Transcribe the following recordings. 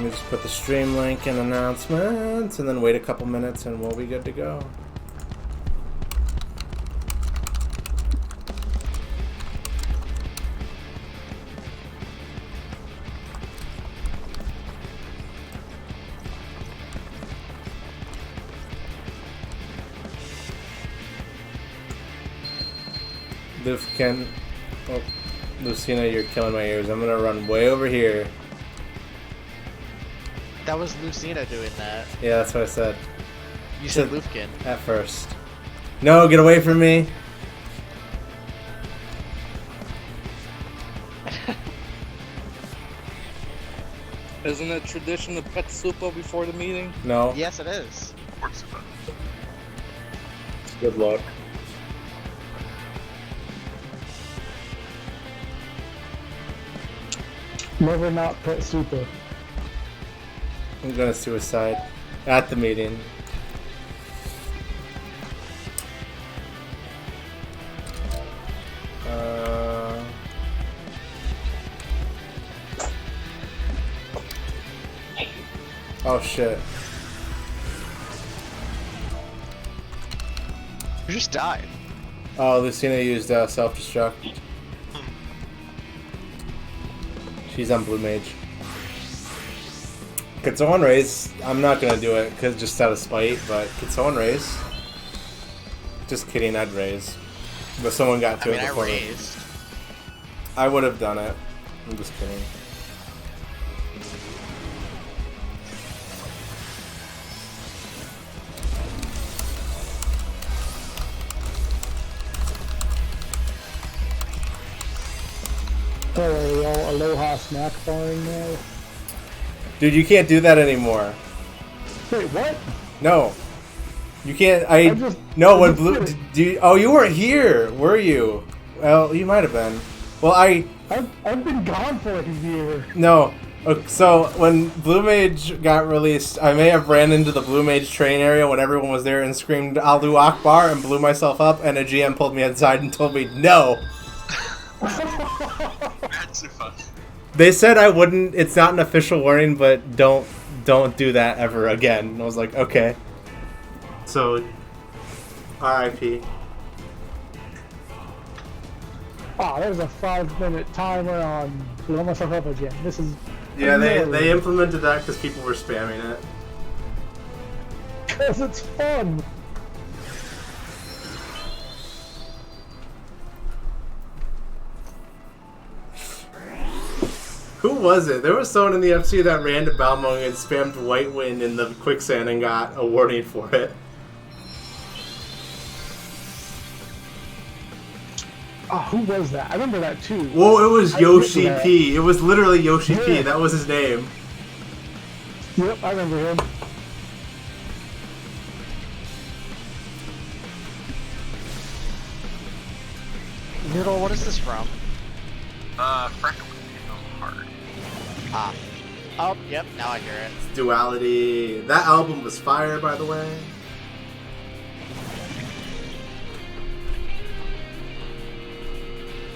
me just put the stream link in announcements and then wait a couple minutes and we'll be good to go. Lufkin, oh, Lucina, you're killing my ears. I'm gonna run way over here. That was Lucina doing that. Yeah, that's what I said. You said Lufkin. At first. No, get away from me! Isn't it tradition to pet Supa before the meeting? No. Yes, it is. Good luck. Never not pet super. I'm gonna suicide. At the meeting. Oh shit. You just died. Oh, Lucina used self-destruct. She's on Blue Mage. Could someone raise? I'm not gonna do it because just out of spite, but could someone raise? Just kidding, I'd raise. But someone got to it before. I raised. I would have done it. I'm just kidding. Oh, are we all Aloha snack barring now? Dude, you can't do that anymore. Wait, what? No. You can't. No, when Blue. Oh, you weren't here, were you? Well, you might have been. Well, I've been gone for like a year. No. So, when Blue Mage got released, I may have ran into the Blue Mage train area when everyone was there and screamed Allahu Akbar and blew myself up, and a GM pulled me aside and told me, no! They said I wouldn't, it's not an official warning, but don't do that ever again. And I was like, okay. So, RIP. Oh, there's a 5-minute timer on blowing myself up again. This is... Yeah, they implemented that because people were spamming it. Because it's fun. Who was it? There was someone in the FC that ran to Balmung and spammed White Wind in the quicksand and got a warning for it. Oh, who was that? I remember that too. Whoa, it was Yoshi P. It was literally Yoshi P. That was his name. Yep, I remember him. Noodle, what is this from? Freckle Hard. Ah. Oh, yep, now I hear it. It's Duality. That album was fire, by the way.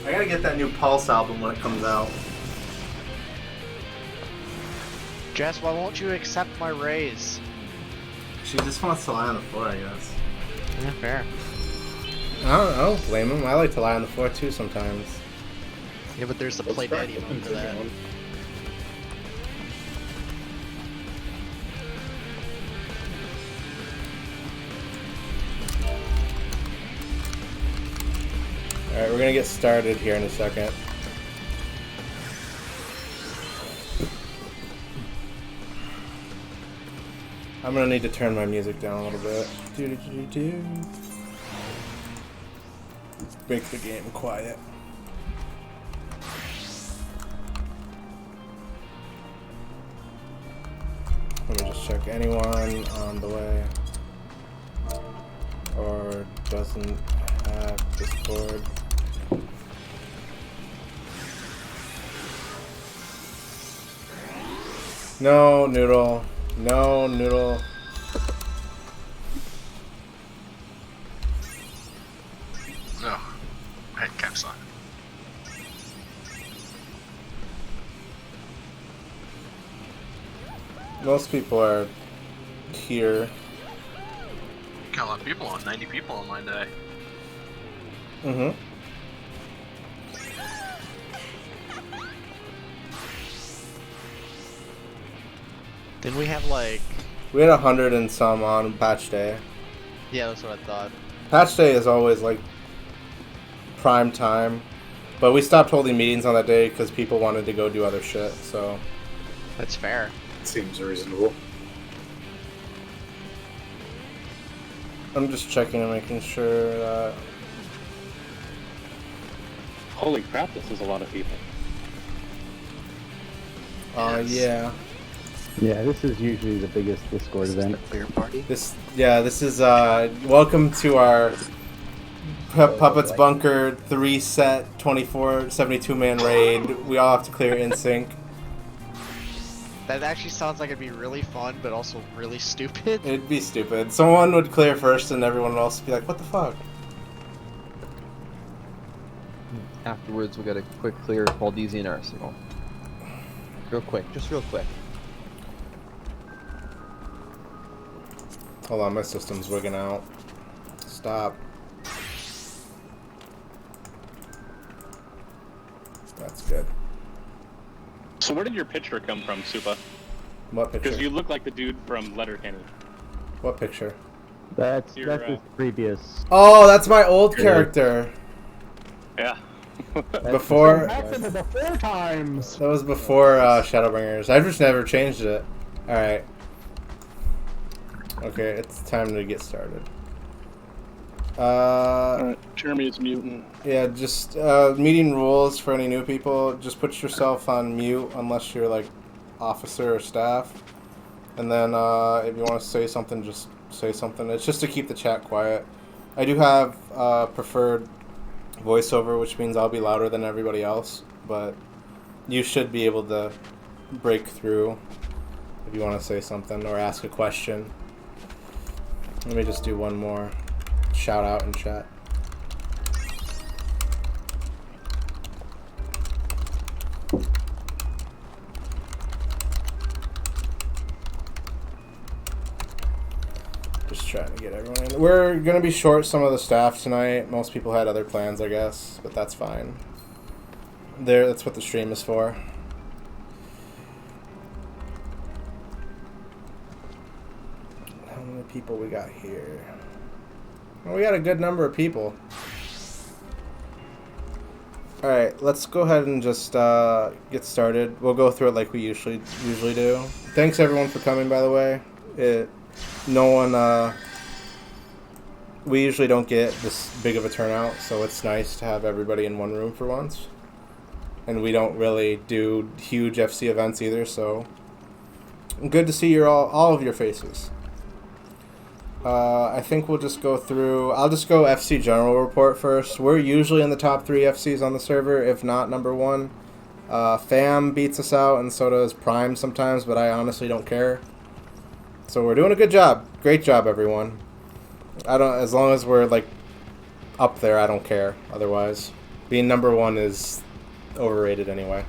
I gotta get that new Pulse album when it comes out. Jess, why won't you accept my raise? She just wants to lie on the floor, I guess. Yeah, fair. I don't blame him. I like to lie on the floor too sometimes. Yeah, but there's the play daddy mode for that. Alright, we're gonna get started here in a second. I'm gonna need to turn my music down a little bit. Make the game quiet. Let me just check anyone on the way or doesn't have Discord. No, Noodle. No, Noodle. No. I had caps on. Most people are here. Got a lot of people on, 90 people on my day. Mm-hmm. Didn't we have like... We had 100 and some on patch day. Yeah, that's what I thought. Patch day is always like prime time, but we stopped holding meetings on that day because people wanted to go do other shit. So That's fair. Seems reasonable. I'm just checking and making sure that. Holy crap, this is a lot of people. Yes. Yeah. Yeah, this is usually the biggest Discord event. Beer party? This is welcome to our Puppets Bunker 3 set 24 72 man raid. We all have to clear in sync. That actually sounds like it'd be really fun, but also really stupid. It'd be stupid. Someone would clear first and everyone else would be like, what the fuck? Afterwards, we got a quick clear of Valdesian Arsenal. Real quick, just real quick. Hold on, my system's wigging out. Stop. That's good. So where did your picture come from, Supa? What Because picture? you look like the dude from Letterkenny. What picture? That's his previous. Oh, that's my old character. Yeah. Before. Happened to the 4 times. That was before Shadowbringers. I just never changed it. Alright. Okay, it's time to get started. Alright, Jeremy is mutant. Yeah, just meeting rules for any new people. Just put yourself on mute unless you're like officer or staff. And then if you want to say something, just say something. It's just to keep the chat quiet. I do have preferred voiceover, which means I'll be louder than everybody else. But you should be able to break through if you want to say something or ask a question. Let me just do one more shout out in chat. Just trying to get everyone in. We're gonna be short some of the staff tonight. Most people had other plans, I guess, but that's fine. That's what the stream is for. How many people we got here? Well, we got a good number of people. Alright, let's go ahead and just get started. We'll go through it like we usually do. Thanks everyone for coming, by the way. We usually don't get this big of a turnout, so it's nice to have everybody in one room for once. And we don't really do huge FC events either, so good to see all of your faces. I think we'll just go through. I'll just go FC General Report first. We're usually in the top 3 FCs on the server, if not number 1. FAM beats us out, and so does Prime sometimes, but I honestly don't care. So we're doing a good job. Great job, everyone. As long as we're like up there, I don't care. Otherwise, being number 1 is overrated anyway.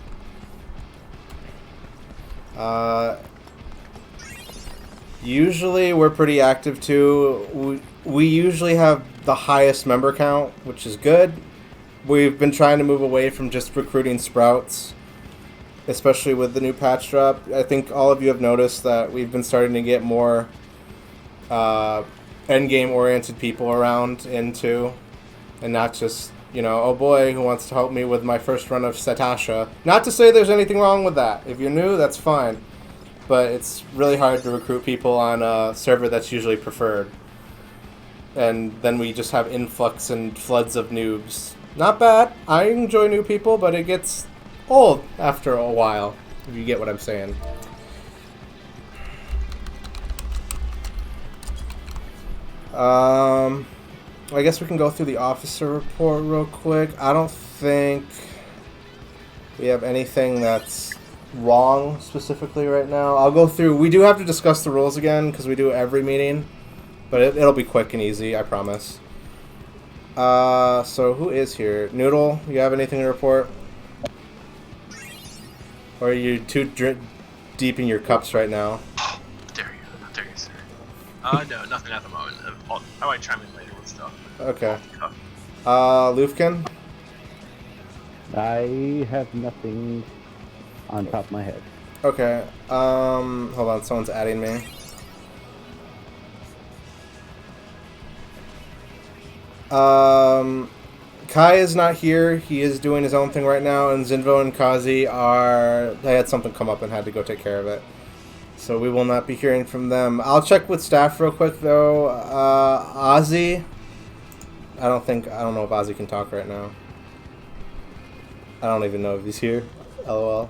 Usually we're pretty active too. We usually have the highest member count, which is good. We've been trying to move away from just recruiting sprouts, especially with the new patch drop. I think all of you have noticed that we've been starting to get more endgame oriented people around into, and not just, you know, oh boy, who wants to help me with my first run of Satasha. Not to say there's anything wrong with that. If you're new, that's fine. But it's really hard to recruit people on a server that's usually preferred. And then we just have influx and floods of noobs. Not bad. I enjoy new people, but it gets old after a while, if you get what I'm saying. I guess we can go through the officer report real quick. I don't think we have anything that's wrong specifically right now. I'll go through. We do have to discuss the rules again because we do every meeting, but it'll be quick and easy, I promise. So who is here? Noodle, you have anything to report? Or are you too deep in your cups right now? No, nothing at the moment. I might chime in later with stuff. Okay. Off the cuff. Lufkin? I have nothing on top of my head. Okay. Hold on, someone's adding me. Kai is not here. He is doing his own thing right now, and Zinvo and Kazi they had something come up and had to go take care of it. So we will not be hearing from them. I'll check with staff real quick though. Ozzy. I don't know if Ozzy can talk right now. I don't even know if he's here. LOL.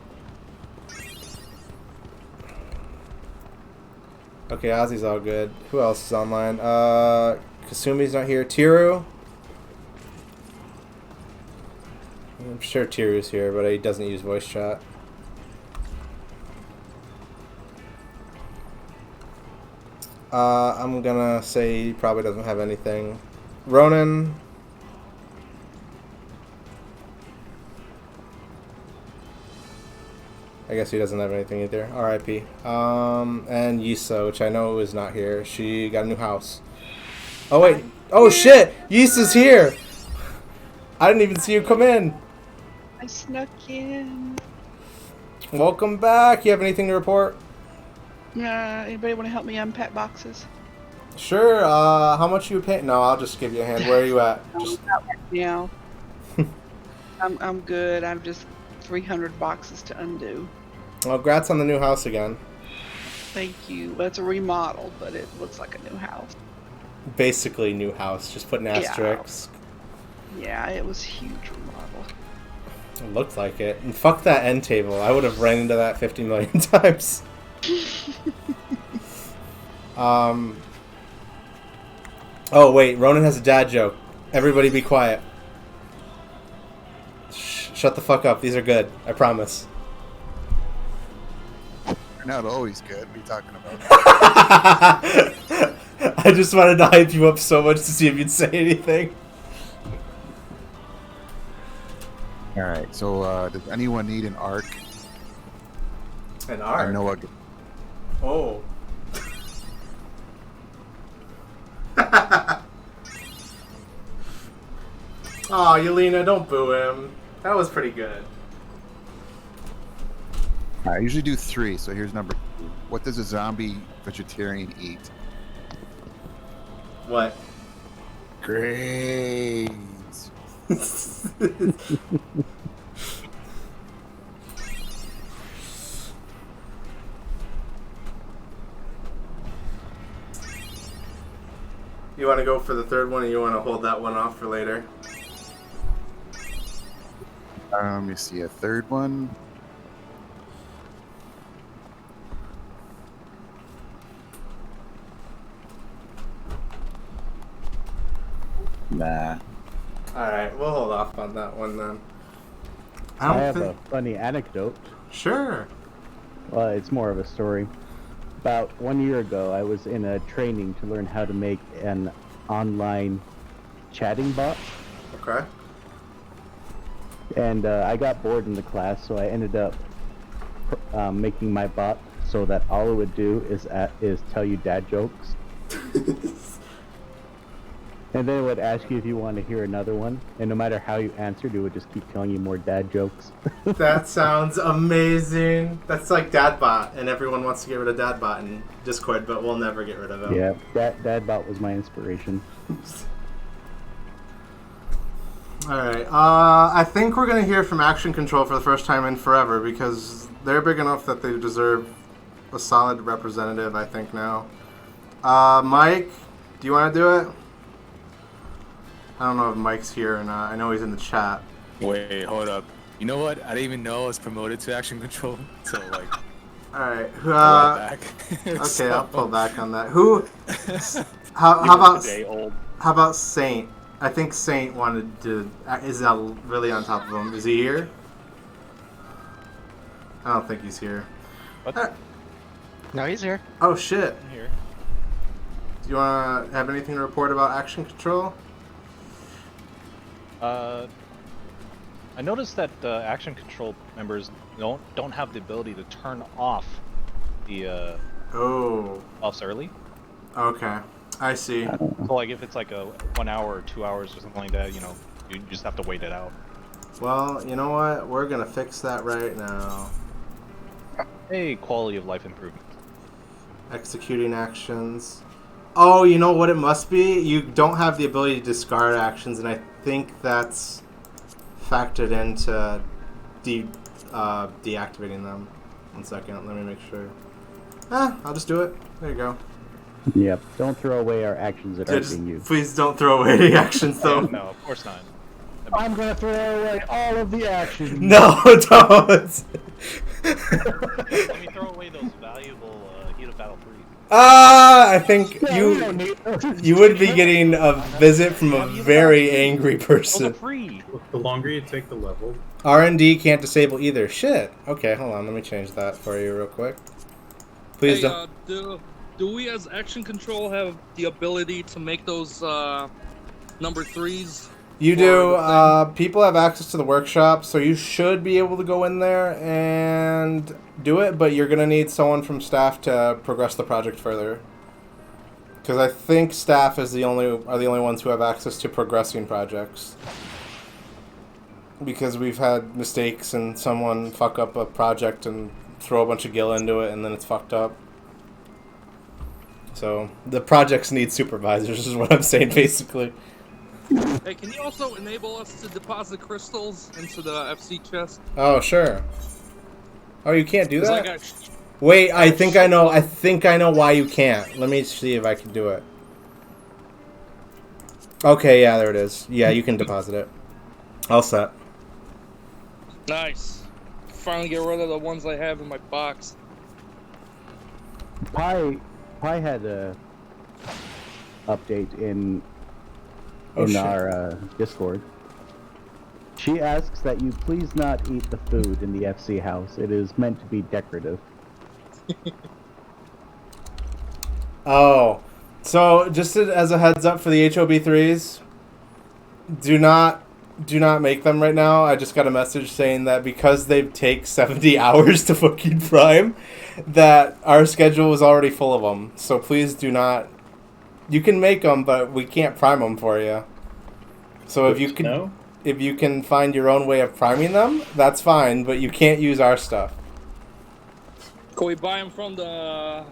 Okay, Ozzy's all good. Who else is online? Kasumi's not here. Tiru? I'm sure Tiru's here, but he doesn't use voice chat. I'm gonna say he probably doesn't have anything. Ronan? I guess he doesn't have anything either. R.I.P. And Yisa, which I know is not here. She got a new house. Oh wait. Oh shit! Yisa's here! I didn't even see you come in. I snuck in. Welcome back. You have anything to report? Anybody want to help me unpack boxes? Sure. How much you pay? No, I'll just give you a hand. Where are you at? Just... Yeah. I'm good. I'm just 300 boxes to undo. Well, congrats on the new house again. Thank you. Well, it's a remodel, but it looks like a new house. Basically new house. Just put an asterisk. Yeah, it was huge remodel. It looked like it. And fuck that end table. I would have ran into that 50 million times. Oh wait, Ronan has a dad joke. Everybody be quiet. Shut the fuck up. These are good. I promise. They're not always good. What are you talking about? I just wanted to hype you up so much to see if you'd say anything. Alright, so does anyone need an arc? An I arc? know a... Oh. Aw, Yelena, don't boo him. That was pretty good. I usually do 3, so here's number 2. What does a zombie vegetarian eat? What? Grains. You want to go for the third one, or you want to hold that one off for later? Let me see, a third one. Nah. Alright, we'll hold off on that one then. I have a funny anecdote. Sure. Well, it's more of a story. About 1 year ago, I was in a training to learn how to make an online chatting bot. Okay. And I got bored in the class, so I ended up making my bot so that all it would do is tell you dad jokes. And then it would ask you if you want to hear another one, and no matter how you answered, it would just keep telling you more dad jokes. That sounds amazing. That's like Dadbot, and everyone wants to get rid of Dadbot in Discord, but we'll never get rid of him. Yeah, Dadbot was my inspiration. Alright, I think we're going to hear from Action Control for the first time in forever, because they're big enough that they deserve a solid representative, I think, now. Mike, do you want to do it? I don't know if Mike's here or not. I know he's in the chat. Wait, hold up. You know what? I didn't even know I was promoted to Action Control. So, like... Alright, back. okay, So- I'll pull back on that. Who... how about Saint? I think Saint wanted to... Is that really on top of him? Is he here? I don't think he's here. What? No, he's here. Oh, shit. I'm here. Do you want to have anything to report about Action Control? I noticed that Action Control members don't have the ability to turn off the buffs early. Okay, I see. So like if it's like a 1 hour or 2 hours or something like that, you know, you just have to wait it out. Well, you know what? We're gonna fix that right now. Hey, quality of life improvement. Executing actions. Oh, you know what it must be? You don't have the ability to discard actions, and I think that's factored into deactivating them. 1 second, let me make sure. I'll just do it. There you go. Yep. Don't throw away our actions that are being used. Please don't throw away the actions, though. No, of course not. I'm gonna throw away all of the action. No, don't! Let me throw away those valuable heat of battle freeze. I think Yeah, we don't need those. you would be getting a visit from a very angry Those are person. free. The longer you take the level. R&D can't disable either. Shit. Okay, hold on. Let me change that for you real quick. Please don't. Do we as Action Control have the ability to make those number 3s? You do. People have access to the workshop, so you should be able to go in there and do it, but you're going to need someone from staff to progress the project further. Because I think staff are the only ones who have access to progressing projects. Because we've had mistakes and someone fuck up a project and throw a bunch of gil into it and then it's fucked up. So the projects need supervisors is what I'm saying basically. Hey, can you also enable us to deposit crystals into the FC chest? Oh, sure. Oh, you can't do 'Cause I that? got Wait, I think I know why you can't. Let me see if I can do it. Okay, yeah, there it is. Yeah, you can deposit it. All set. Nice. Finally get rid of the ones I have in my box. Pi had a update in shit. our Discord. She asks that you please not eat the food in the FC house. It is meant to be decorative. Oh, so just as a heads up for the HOB3s, do not make them right now. I just got a message saying that because they take 70 hours to fucking prime, that our schedule is already full of them. So please do not. You can make them, but we can't prime them for you. So if you can find your own way of priming them, that's fine. But you can't use our stuff. Can we buy them from the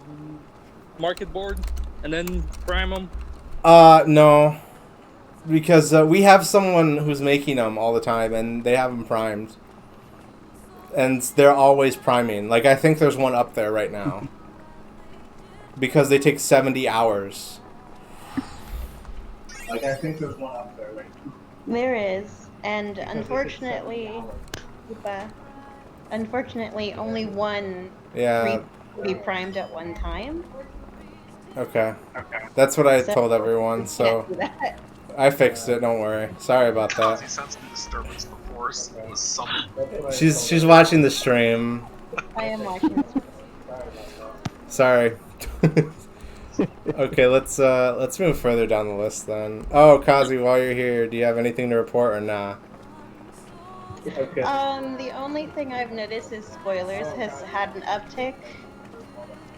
market board and then prime them? No. Because we have someone who's making them all the time, and they have them primed. And they're always priming. Like, I think there's one up there right now. Because they take 70 hours. Like, I think there's one up there right now. There is, and unfortunately, only one Yeah. can be primed at one time. Okay. That's what I So- told everyone, so Can't do that. I fixed it, don't worry. Sorry about that. He sensed the disturbance before it was summoned. She's watching the stream. I am watching this. Sorry. Okay, let's move further down the list then. Oh, Kazi, while you're here, do you have anything to report or nah? Okay. The only thing I've noticed is spoilers has had an uptick.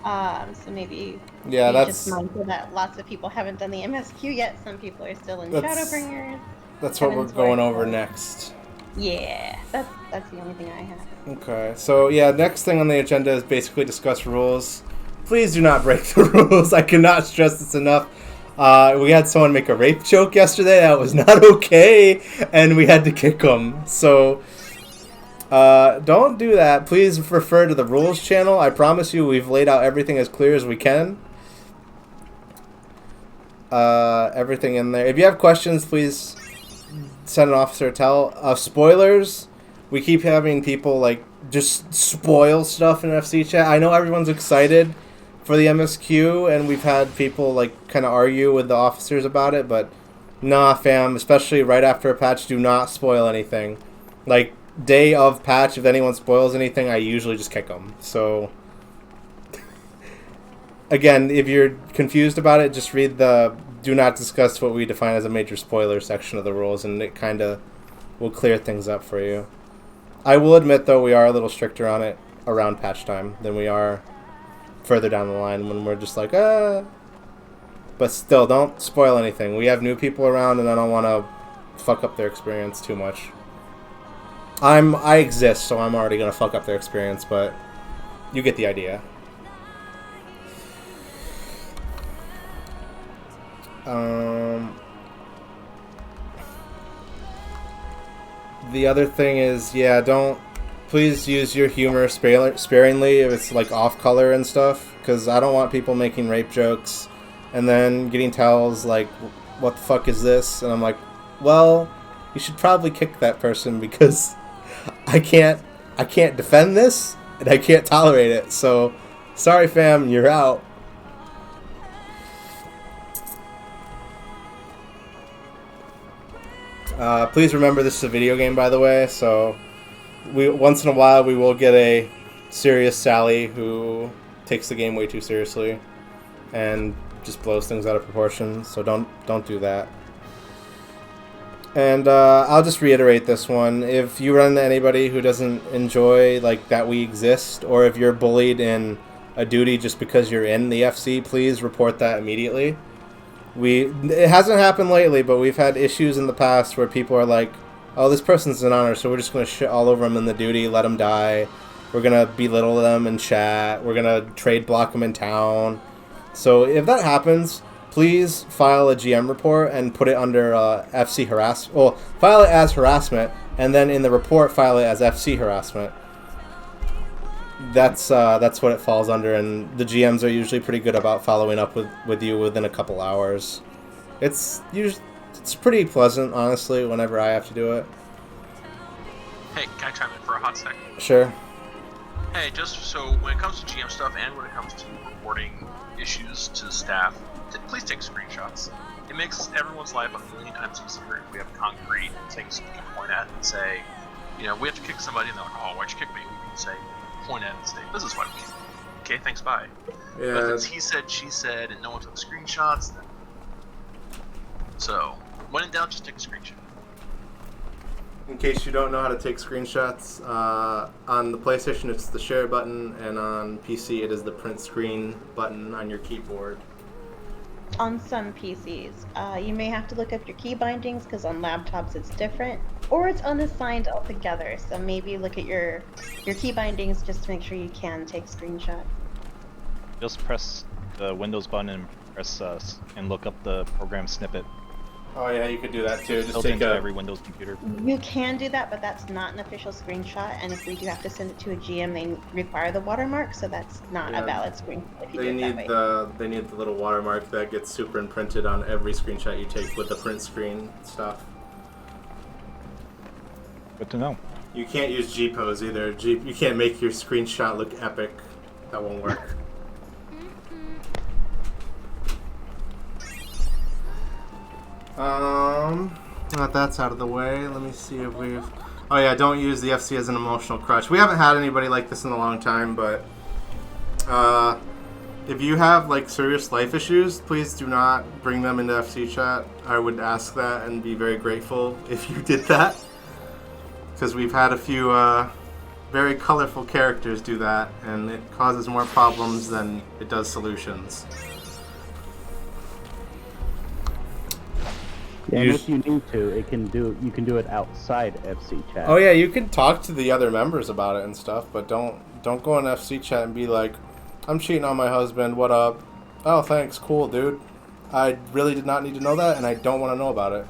So maybe Yeah, be that's just mindful that lots of people haven't done the MSQ yet. Some people are still in That's- Shadowbringers. that's what we're Heaven's going Word. over next. Yeah, that's the only thing I have. Okay, so yeah, next thing on the agenda is basically discuss rules. Please do not break the rules. I cannot stress this enough. We had someone make a rape joke yesterday. That was not okay, and we had to kick them. So don't do that. Please refer to the rules channel. I promise you we've laid out everything as clear as we can. Everything in there. If you have questions, please send an officer tell. Spoilers, we keep having people like just spoil stuff in FC chat. I know everyone's excited for the MSQ, and we've had people like kind of argue with the officers about it, but nah, fam, especially right after a patch, do not spoil anything. Like, day of patch, if anyone spoils anything, I usually just kick them. So, again, if you're confused about it, just read the do not discuss what we define as a major spoiler section of the rules, and it kind of will clear things up for you. I will admit, though, we are a little stricter on it around patch time than we are further down the line when we're just like, But still, don't spoil anything. We have new people around, and I don't want to fuck up their experience too much. I exist, so I'm already gonna fuck up their experience, but you get the idea. The other thing is, yeah, please use your humor sparingly if it's like off color and stuff, because I don't want people making rape jokes and then getting tells like, what the fuck is this? And I'm like, well, you should probably kick that person because I can't defend this and I can't tolerate it. So, sorry fam, you're out. Please remember this is a video game, by the way, so once in a while we will get a serious Sally who takes the game way too seriously and just blows things out of proportion, so don't do that. And I'll just reiterate this one. If you run into anybody who doesn't enjoy like that we exist, or if you're bullied in a duty just because you're in the FC, please report that immediately. It hasn't happened lately, but we've had issues in the past where people are like, oh, this person's an honor, so we're just going to shit all over them in the duty, let them die. We're going to belittle them in chat. We're going to trade block them in town. So if that happens, please file a GM report and put it under FC harassment. Well, file it as harassment, and then in the report, file it as FC harassment. That's what it falls under, and the GMs are usually pretty good about following up with you within a couple hours. It's pretty pleasant, honestly, whenever I have to do it. Hey, can I chime in for a hot second? Sure. Hey, just so when it comes to GM stuff and when it comes to reporting issues to staff, please take screenshots. It makes everyone's life a million times easier if we have concrete things we can point at and say, you know, we have to kick somebody and they're like, oh, why'd you kick me? We can say, point at and say, this is what we mean. Okay, thanks, bye. Yeah. But since he said, she said, and no one took screenshots, then... So, when in doubt, just take a screenshot. In case you don't know how to take screenshots, on the PlayStation it's the share button, and on PC it is the print screen button on your keyboard. On some PCs, you may have to look up your key bindings because on laptops it's different, or it's unassigned altogether. So maybe look at your key bindings just to make sure you can take screenshots. Just press the Windows button and press and look up the program snippet. Oh yeah, you could do that too. Just Built take into a... every Windows computer. You can do that, but that's not an official screenshot. And if we do have to send it to a GM, they require the watermark, so that's not a valid screenshot. If you They do it that way. they need the little watermark that gets super imprinted on every screenshot you take with the print screen stuff. Good to know. You can't use G-pose either. You can't make your screenshot look epic. That won't work. Now that that's out of the way, let me see if we've... Oh yeah, don't use the FC as an emotional crutch. We haven't had anybody like this in a long time, but... if you have, like, serious life issues, please do not bring them into FC chat. I would ask that and be very grateful if you did that. Because we've had a few, very colorful characters do that, and it causes more problems than it does solutions. Yeah, and if you need to, you can do it outside FC chat. Oh yeah, you can talk to the other members about it and stuff, but don't go in FC chat and be like, I'm cheating on my husband, what up? Oh, thanks, cool, dude. I really did not need to know that, and I don't want to know about it.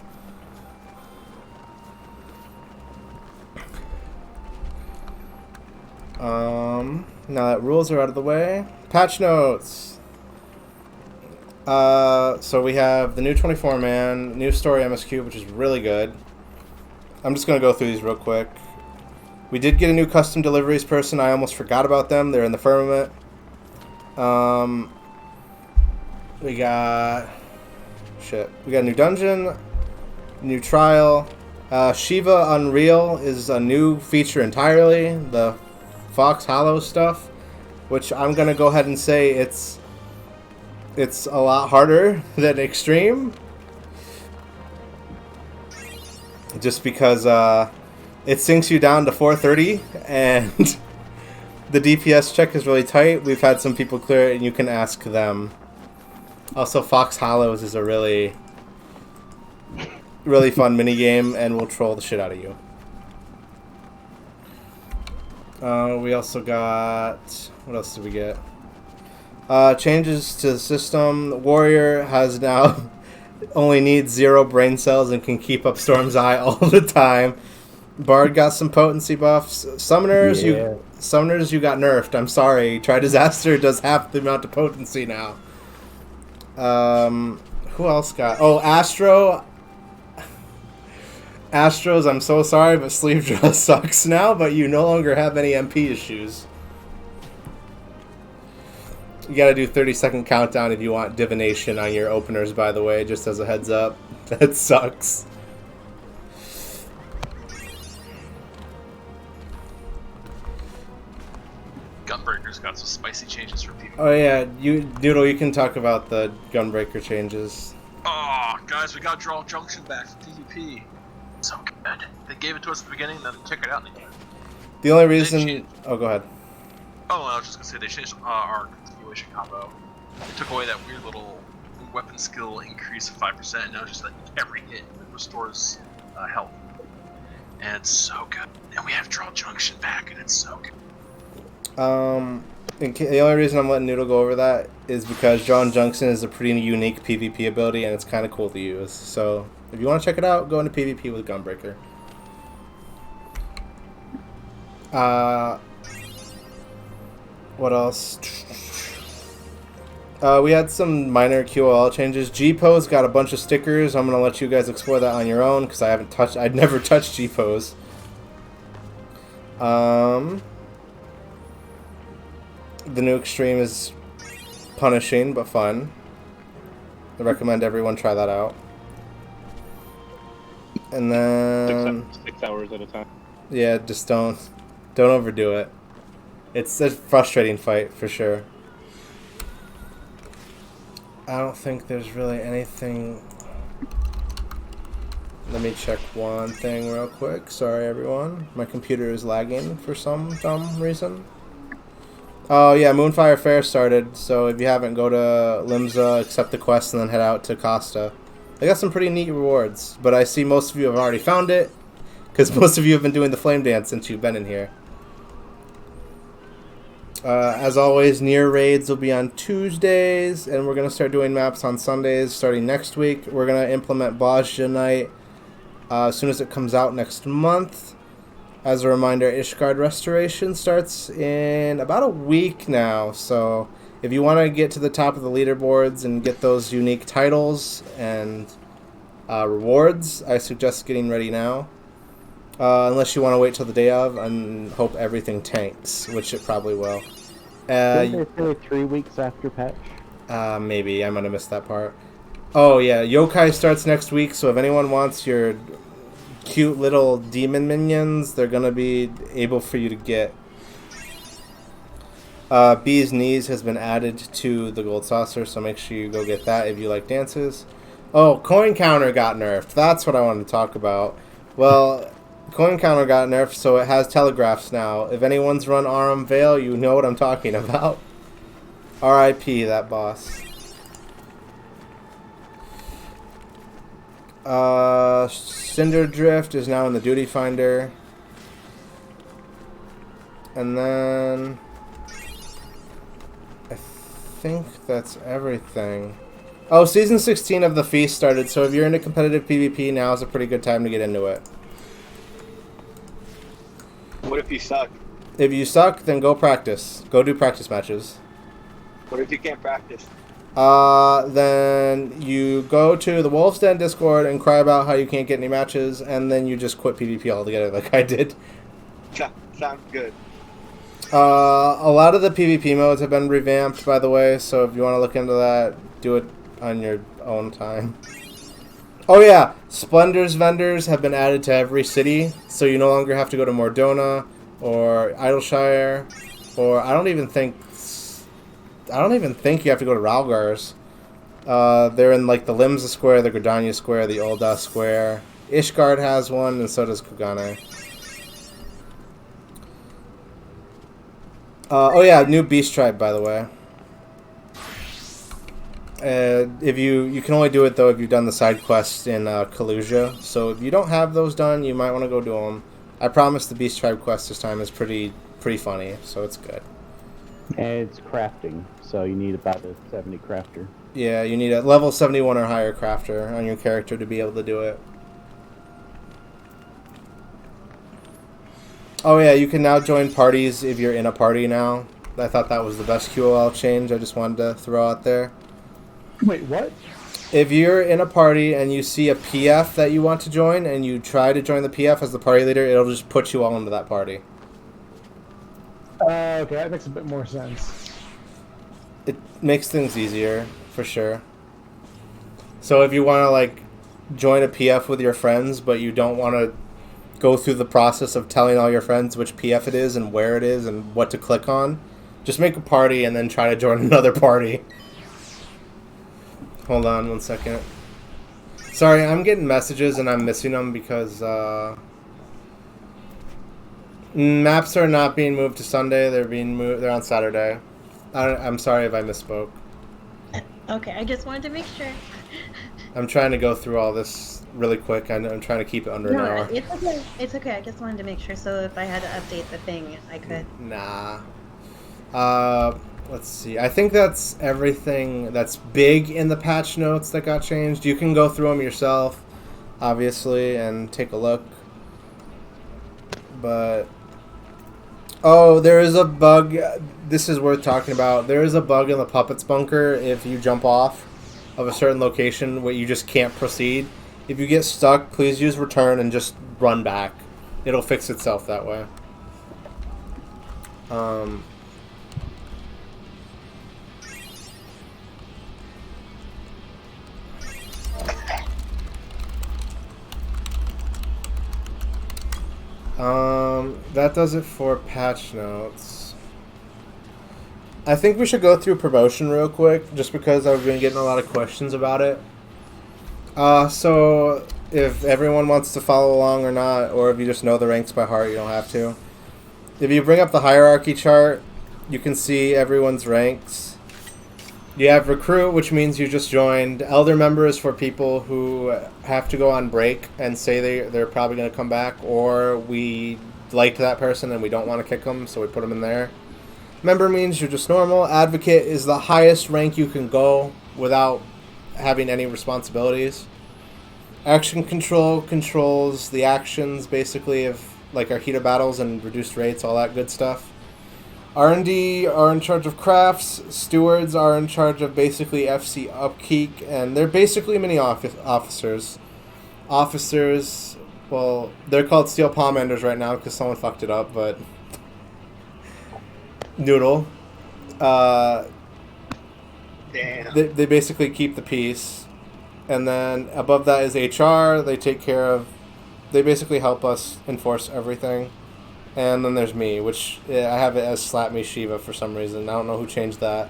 Now that rules are out of the way, patch notes. So we have the new 24-man, new story MSQ, which is really good. I'm just going to go through these real quick. We did get a new custom deliveries person. I almost forgot about them. They're in the firmament. We got a new dungeon, new trial. Shiva Unreal is a new feature entirely. The Fox Hollow stuff, which I'm going to go ahead and say it's a lot harder than Extreme, just because it sinks you down to 430 and the DPS check is really tight. We've had some people clear it and you can ask them. Also, Fox Hollows is a really fun mini game, and will troll the shit out of you. We also got, what else did we get? Changes to the system. Warrior has now only needs 0 brain cells and can keep up Storm's Eye all the time. Bard got some potency buffs. Summoners, you got nerfed. I'm sorry. Try Disaster does half the amount of potency now. Who else got? Oh, Astros, I'm so sorry, but Sleeve Draw sucks now, but you no longer have any MP issues. You gotta do 30-second countdown if you want Divination on your openers, by the way, just as a heads up. That sucks. Gunbreaker's got some spicy changes for people. Oh yeah, Noodle, you can talk about the Gunbreaker changes. Oh, guys, we got Draw Junction back for PvP. So good. They gave it to us at the beginning, then they took it out. The only reason... Oh, go ahead. Oh, I was just gonna say, they changed our continuation combo. They took away that weird little weapon skill increase of 5%, and now just that every hit restores health. And it's so good. And we have Draw Junction back, and it's so good. The only reason I'm letting Noodle go over that is because Drawn Junction is a pretty unique PvP ability, and it's kind of cool to use. So, if you want to check it out, go into PvP with Gunbreaker. What else? We had some minor QOL changes. G-Pose got a bunch of stickers. I'm gonna let you guys explore that on your own because I'd never touched G-Pose. The new Extreme is punishing but fun. I recommend everyone try that out. And then 6 hours at a time. Yeah, just don't overdo it. It's a frustrating fight for sure. I don't think there's really anything. Let me check one thing real quick. Sorry everyone. My computer is lagging for some dumb reason. Oh yeah, Moonfire Fair started, so if you haven't, go to Limsa, accept the quest, and then head out to Costa. They got some pretty neat rewards, but I see most of you have already found it, because most of you have been doing the flame dance since you've been in here. As always, near raids will be on Tuesdays, and we're going to start doing maps on Sundays starting next week. We're going to implement Bozja Night as soon as it comes out next month. As a reminder, Ishgard Restoration starts in about a week now, so if you want to get to the top of the leaderboards and get those unique titles and rewards, I suggest getting ready now. Unless you want to wait till the day of and hope everything tanks, which it probably will. Didn't they say 3 weeks after patch? Maybe. I might have missed that part. Oh, yeah. Yokai starts next week, so if anyone wants your cute little demon minions, they're going to be able for you to get. Bee's Knees has been added to the Gold Saucer, so make sure you go get that if you like dances. Oh, Coin Counter got nerfed. That's what I wanted to talk about. Well, Coin Counter got nerfed, so it has telegraphs now. If anyone's run Aurum Vale, you know what I'm talking about. R.I.P. that boss. Cinder Drift is now in the Duty Finder. And then I think that's everything. Oh, Season 16 of The Feast started, so if you're into competitive PvP, now is a pretty good time to get into it. What if you suck? If you suck, then go practice. Go do practice matches. What if you can't practice? Then you go to the Wolf's Den Discord and cry about how you can't get any matches, and then you just quit PvP altogether like I did. Sounds good. A lot of the PvP modes have been revamped, by the way, so if you want to look into that, do it on your own time. Oh yeah, Splendor's vendors have been added to every city, so you no longer have to go to Mordona or Idleshire, or I don't even think you have to go to Ralgar's. They're in like the Limsa Square, the Gridania Square, the Ul'dah Square. Ishgard has one, and so does Kugane. Oh yeah, new Beast Tribe, by the way. If you can only do it though if you've done the side quests in Kalusia. So if you don't have those done, you might want to go do them. I promise the Beast Tribe quest this time is pretty funny, so it's good. And it's crafting, so you need about a 70 crafter. Yeah, you need a level 71 or higher crafter on your character to be able to do it. Oh yeah, you can now join parties if you're in a party now. I thought that was the best QOL change. I just wanted to throw out there. Wait, what? If you're in a party and you see a PF that you want to join and you try to join the PF as the party leader, it'll just put you all into that party. Okay, that makes a bit more sense. It makes things easier, for sure. So if you want to, like, join a PF with your friends, but you don't want to go through the process of telling all your friends which PF it is and where it is and what to click on, just make a party and then try to join another party. Hold on 1 second. Sorry, I'm getting messages and I'm missing them because maps are not being moved to Sunday. They're being moved. They're on Saturday. I'm sorry if I misspoke. Okay, I just wanted to make sure. I'm trying to go through all this really quick. I'm trying to keep it under an hour. It's okay. It's okay. I just wanted to make sure. So if I had to update the thing, I could. Nah. Let's see. I think that's everything that's big in the patch notes that got changed. You can go through them yourself, obviously, and take a look. But oh, there is a bug. This is worth talking about. There is a bug in the Puppets bunker. If you jump off of a certain location where you just can't proceed, if you get stuck, please use return and just run back. It'll fix itself that way. That does it for patch notes. I think we should go through promotion real quick, just because I've been getting a lot of questions about it. So if everyone wants to follow along or not, or if you just know the ranks by heart, you don't have to. If you bring up the hierarchy chart, you can see everyone's ranks. You have recruit, which means you just joined. Elder member is for people who have to go on break and say they're probably going to come back, or we liked that person and we don't want to kick them, so we put them in there. Member means you're just normal. Advocate is the highest rank you can go without having any responsibilities. Action control controls the actions, basically, of like our heated battles and reduced rates, all that good stuff. R&D are in charge of crafts. Stewards are in charge of basically FC upkeep, and they're basically mini officers. Officers, well, they're called Steel Palm Enders right now because someone fucked it up, but Noodle. Damn. They basically keep the peace. And then above that is HR. They take care of... They basically help us enforce everything. And then there's me, which I have it as Slap Me Shiva for some reason. I don't know who changed that.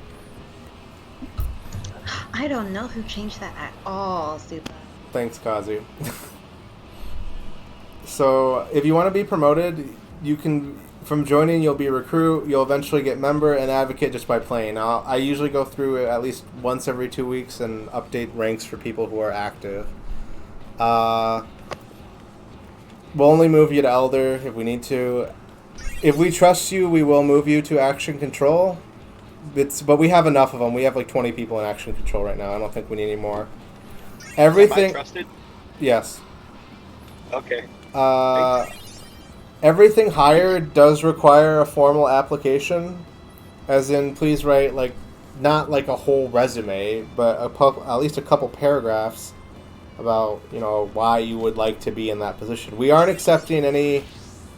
I don't know who changed that at all, Super. Thanks, Kazi. So, if you want to be promoted, you can... From joining, you'll be recruit. You'll eventually get member and advocate just by playing. I usually go through it at least once every 2 weeks and update ranks for people who are active. We'll only move you to Elder if we need to. If we trust you, we will move you to Action Control. But we have enough of them. We have like 20 people in Action Control right now. I don't think we need any more. Everything... Am I trusted? Yes. Okay. Everything higher does require a formal application. As in, please write, like, not like a whole resume, but at least a couple paragraphs about, you know, why you would like to be in that position. We aren't accepting any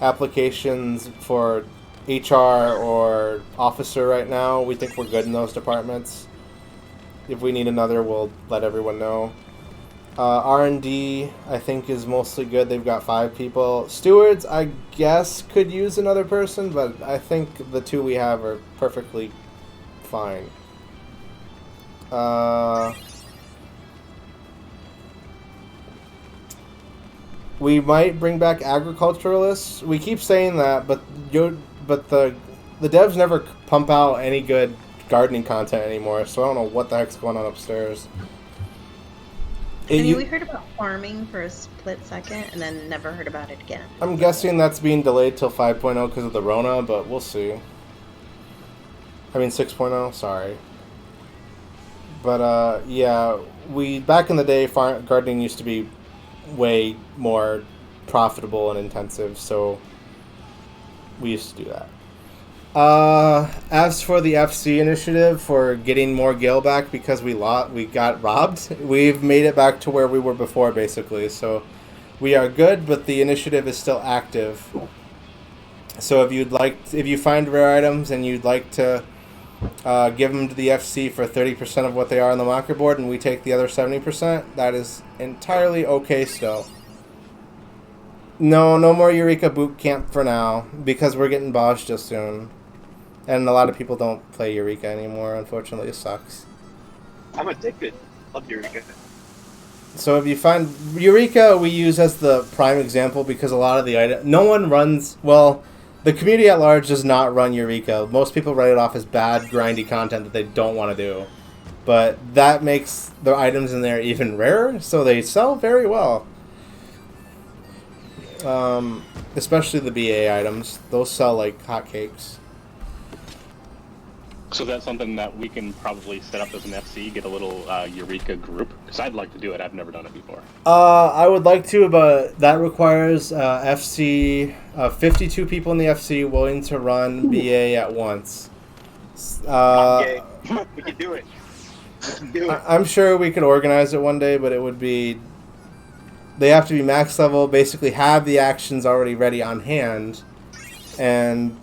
applications for HR or officer right now. We think we're good in those departments. If we need another, we'll let everyone know. R&D, I think, is mostly good. They've got 5 people. Stewards, I guess, could use another person, but I think the 2 we have are perfectly fine. We might bring back agriculturalists. We keep saying that, but the devs never pump out any good gardening content anymore, so I don't know what the heck's going on upstairs. I mean, we heard about farming for a split second, and then never heard about it again. I'm guessing that's being delayed till 5.0 because of the Rona, but we'll see. I mean 6.0, sorry. But yeah, back in the day, gardening used to be way more profitable and intensive, so we used to do that. As for the FC initiative for getting more gil back because we got robbed, we've made it back to where we were before, basically. So we are good, but the initiative is still active. So if you find rare items and you'd like to give them to the FC for 30% of what they are on the market board, and we take the other 70%, that is entirely okay still. No more Eureka boot camp for now, because we're getting bossed just soon. And a lot of people don't play Eureka anymore, unfortunately. It sucks. I'm addicted. Love Eureka. So if you find Eureka, we use as the prime example because a lot of the items, no one runs, well, the community at large does not run Eureka. Most people write it off as bad, grindy content that they don't want to do. But that makes the items in there even rarer, so they sell very well. Especially the BA items. Those sell like hotcakes. So that's something that we can probably set up as an FC, get a little Eureka group, because I'd like to do it. I've never done it before. I would like to, but that requires FC, 52 people in the FC willing to run BA at once. Okay. We can do it. We can do it. I'm sure we could organize it one day, but it would be... They have to be max level, basically have the actions already ready on hand, and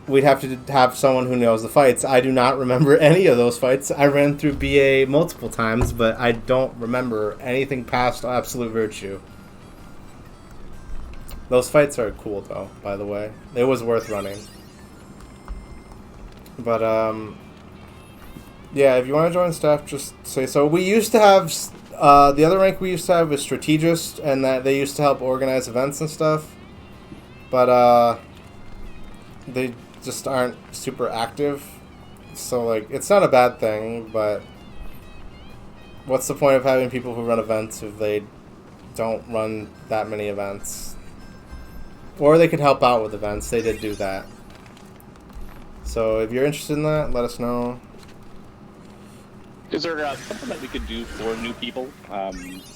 we'd have to have someone who knows the fights. I do not remember any of those fights. I ran through BA multiple times, but I don't remember anything past Absolute Virtue. Those fights are cool, though, by the way. It was worth running. But, yeah, if you want to join staff, just say so. We used to have... the other rank we used to have was Strategist, and that they used to help organize events and stuff. But, they just aren't super active. So, like, it's not a bad thing, but what's the point of having people who run events if they don't run that many events? Or they could help out with events. They did do that. So, if you're interested in that, let us know. Is there something that we could do for new people?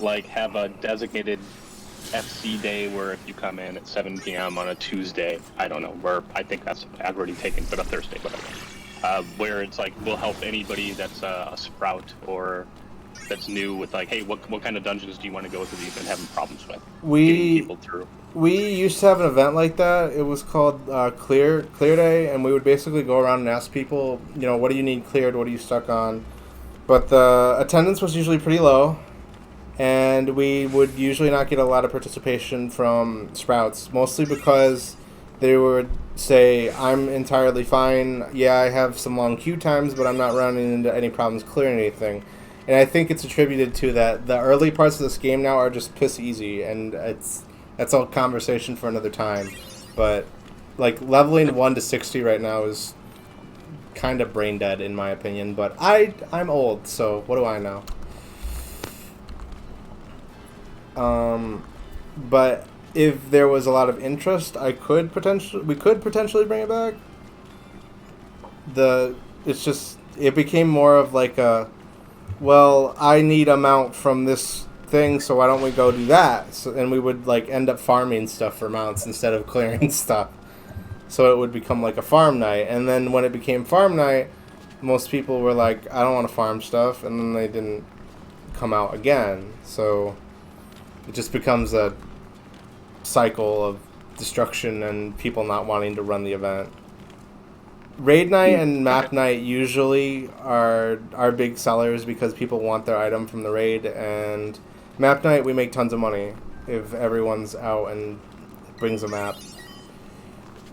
Like have a designated FC day where if you come in at 7 p.m. on a Tuesday, I don't know, where I think that's already taken, but a Thursday, whatever. Where it's like, we'll help anybody that's a sprout or that's new with like, hey, what kind of dungeons do you want to go through that you've been having problems with? Getting people through. We used to have an event like that. It was called Clear Day, and we would basically go around and ask people, you know, what do you need cleared, what are you stuck on? But the attendance was usually pretty low, and we would usually not get a lot of participation from sprouts, mostly because they would say, I'm entirely fine, yeah, I have some long queue times, but I'm not running into any problems clearing anything. And I think it's attributed to that the early parts of this game now are just piss easy, and that's all conversation for another time. But, like, leveling 1 to 60 right now is kind of brain dead in my opinion, but I'm old, so what do I know? But if there was a lot of interest, we could potentially bring it back. It became more of like a, well, I need a mount from this thing, so why don't we go do that? So, and we would like end up farming stuff for mounts instead of clearing stuff. So it would become like a farm night. And then when it became farm night, most people were like, I don't want to farm stuff. And then they didn't come out again. So it just becomes a cycle of destruction and people not wanting to run the event. Raid night and map night usually are big sellers because people want their item from the raid. And map night, we make tons of money if everyone's out and brings a map.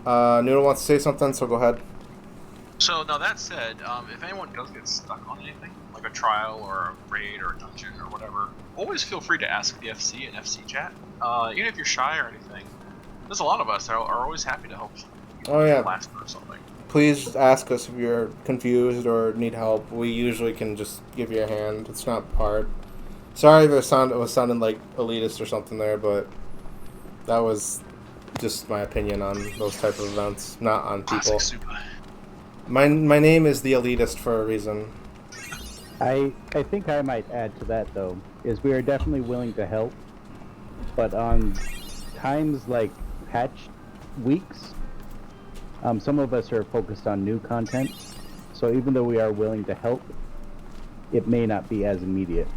Noodle wants to say something, so go ahead. So now that said, if anyone does get stuck on anything, like a trial or a raid or a dungeon or whatever, always feel free to ask the FC and FC chat. Even if you're shy or anything, there's a lot of us that are always happy to help you. Oh yeah. Last or something. please ask us if you're confused or need help. We usually can just give you a hand. It's not hard. Sorry if it was sounding like elitist or something there, but that was just my opinion on those type of events, not on people. My name is the elitist for a reason. I think I might add to that though, is we are definitely willing to help, but on times like patch weeks, some of us are focused on new content, so even though we are willing to help, it may not be as immediate.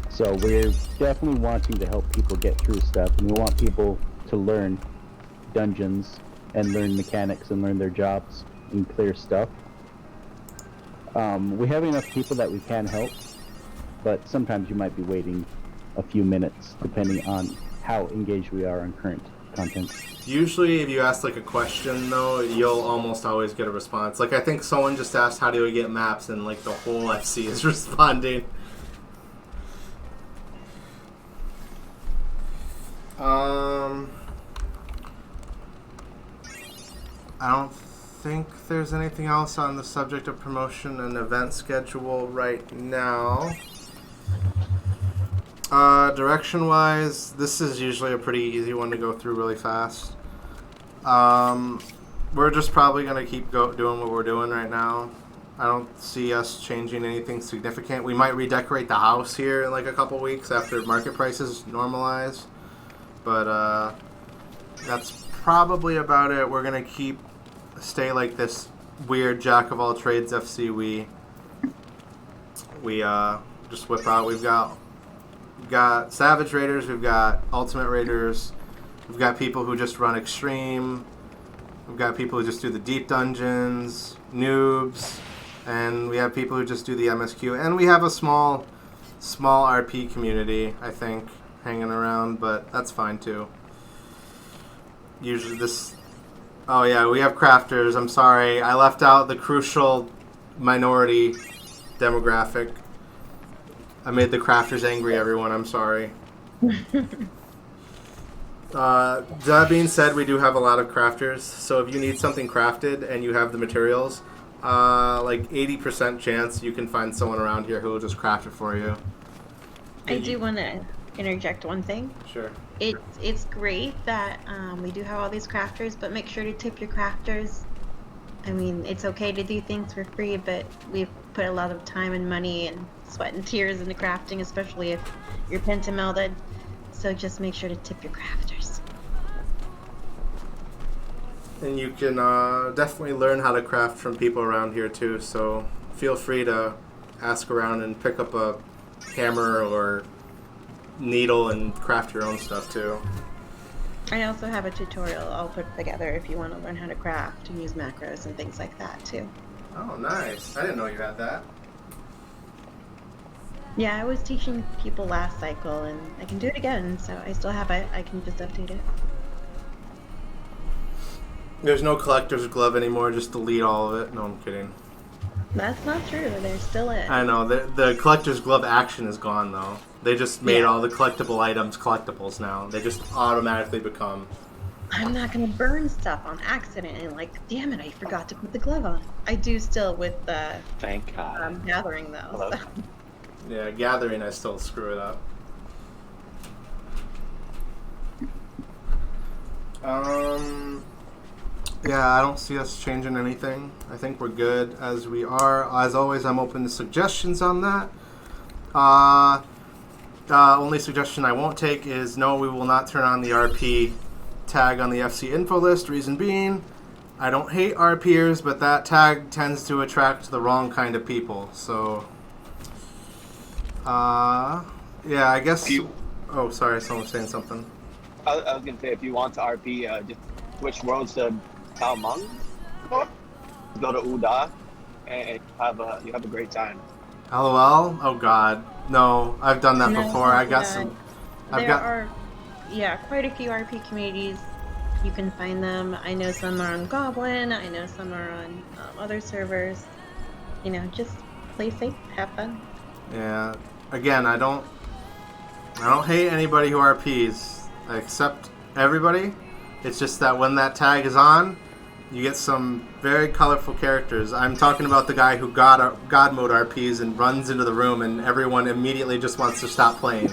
So we're definitely wanting to help people get through stuff, and we want people to learn dungeons and learn mechanics and learn their jobs and clear stuff. We have enough people that we can help, but sometimes you might be waiting a few minutes depending on how engaged we are on current content. Usually if you ask like a question though, you'll almost always get a response. Like I think someone just asked how do we get maps and like the whole FC is responding. I don't think there's anything else on the subject of promotion and event schedule right now. Direction wise, this is usually a pretty easy one to go through really fast. We're just probably going to keep doing what we're doing right now. I don't see us changing anything significant. We might redecorate the house here in like a couple weeks after market prices normalize. But that's probably about it. We're going to stay like this weird jack of all trades FC we just whip out. We've got Savage Raiders, we've got Ultimate Raiders, we've got people who just run Extreme, we've got people who just do the deep dungeons, noobs, and we have people who just do the MSQ, and we have a small RP community, I think, hanging around, but that's fine too. Usually oh yeah, we have crafters. I'm sorry, I left out the crucial minority demographic. I made the crafters angry, everyone. I'm sorry. That being said, we do have a lot of crafters, so if you need something crafted and you have the materials, like 80% chance you can find someone around here who will just craft it for you. I do want to interject one thing. Sure. It's great that we do have all these crafters, but make sure to tip your crafters. I mean, it's okay to do things for free, but we've put a lot of time and money and sweat and tears into crafting, especially if you're pentamelded. So just make sure to tip your crafters. And you can definitely learn how to craft from people around here too, so feel free to ask around and pick up a hammer or needle and craft your own stuff too. I also have a tutorial I'll put together if you want to learn how to craft and use macros and things like that too. Oh, nice. I didn't know you had that. Yeah, I was teaching people last cycle and I can do it again, so I still have it. I can just update it. There's no collector's glove anymore, just delete all of it. No, I'm kidding. That's not true. There's still it. I know. The collector's glove action is gone, though. They just made all the collectible items collectibles now. They just automatically become... I'm not going to burn stuff on accident and like, damn it, I forgot to put the glove on. I do still with the... Thank God. Gathering, though. So. Yeah, gathering, I still screw it up. Yeah, I don't see us changing anything. I think we're good as we are. As always, I'm open to suggestions on that. Only suggestion I won't take is no, we will not turn on the RP tag on the FC info list. Reason being, I don't hate RPers, but that tag tends to attract the wrong kind of people. So, yeah, I guess... Oh, sorry, someone was saying something. I was going to say, if you want to RP, just switch worlds to Talmung. Go to Uda, and you have a great time. LOL? Oh god. No, I've done that before. I got some... There are, quite a few RP communities. You can find them. I know some are on Goblin. I know some are on other servers. You know, just play safe, have fun. Yeah. Again, I don't hate anybody who RPs. I accept everybody. It's just that when that tag is on, You get some very colorful characters. I'm talking about the guy who God mode RPs and runs into the room and everyone immediately just wants to stop playing.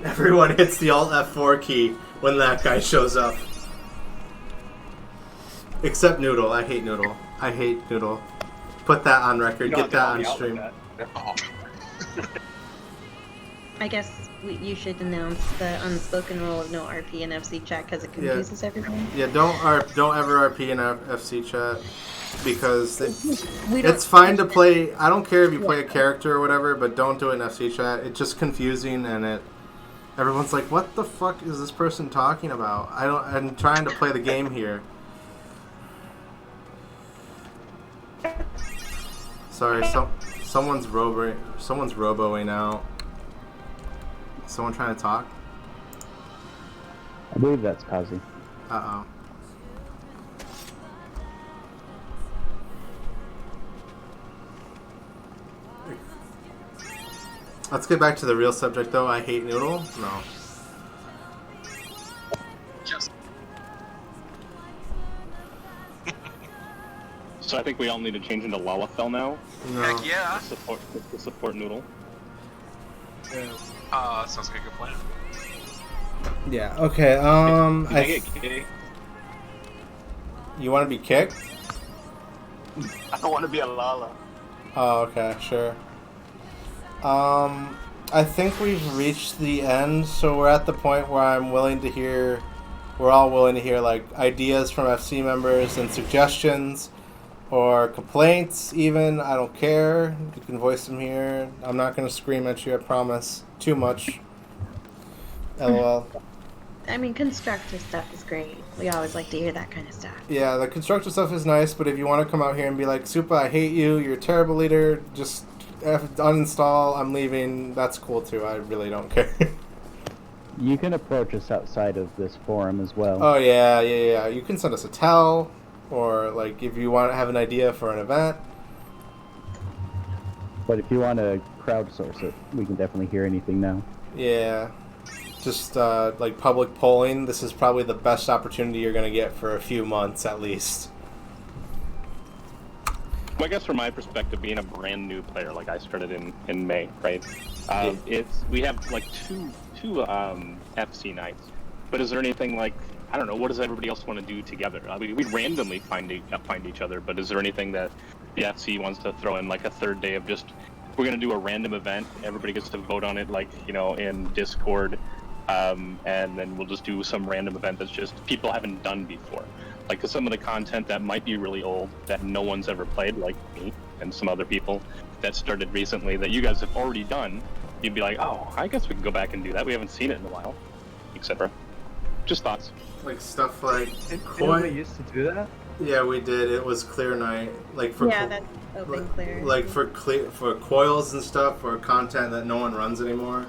Everyone hits the Alt F4 key when that guy shows up. Except Noodle. I hate Noodle. I hate Noodle. Put that on record. Get that on stream. I guess you should announce the unspoken rule of no RP in FC chat because it confuses everyone. Yeah, don't ever RP in FC chat because it's fine to play. I don't care if you play a character or whatever, but don't do it in FC chat. It's just confusing and everyone's like, "What the fuck is this person talking about?" I'm trying to play the game here. Sorry, someone's roboing out. Someone trying to talk? I believe that's Kazi. Uh-oh. Let's get back to the real subject, though. I hate Noodle. No. So I think we all need to change into Lalafell now. No. Heck yeah. To support Noodle. Sounds like a good plan. Yeah. Okay. Can I get kicked? You want to be kicked? I don't want to be a Lala. Oh, okay, sure. I think we've reached the end, so we're at the point where we're all willing to hear like ideas from FC members and suggestions or complaints even. I don't care. You can voice them here. I'm not going to scream at you, I promise. Too much. LOL. I mean, constructive stuff is great. We always like to hear that kind of stuff. Yeah, the constructive stuff is nice, but if you want to come out here and be like, Supa, I hate you, you're a terrible leader, just uninstall, I'm leaving, that's cool too. I really don't care. You can approach us outside of this forum as well. Oh, yeah. You can send us a tell, or like if you want to have an idea for an event. But if you want to crowdsource it, we can definitely hear anything now. Yeah. Just like public polling, this is probably the best opportunity you're going to get for a few months at least. Well, I guess from my perspective, being a brand new player, like I started in May, right? We have like two FC nights, but is there anything like, I don't know, what does everybody else want to do together? I mean, we randomly find each other, but is there anything that the FC wants to throw in, like a third day of just, we're going to do a random event, everybody gets to vote on it, like, you know, in Discord, and then we'll just do some random event that's just people haven't done before. Like, 'cause some of the content that might be really old, that no one's ever played, like me and some other people that started recently that you guys have already done, you'd be like, oh, I guess we can go back and do that. We haven't seen it in a while, etc. Just thoughts. Like stuff like... Didn't we used to do that? Yeah, we did. It was Clear Night. Like for that's open clear. Like for coils and stuff, for content that no one runs anymore.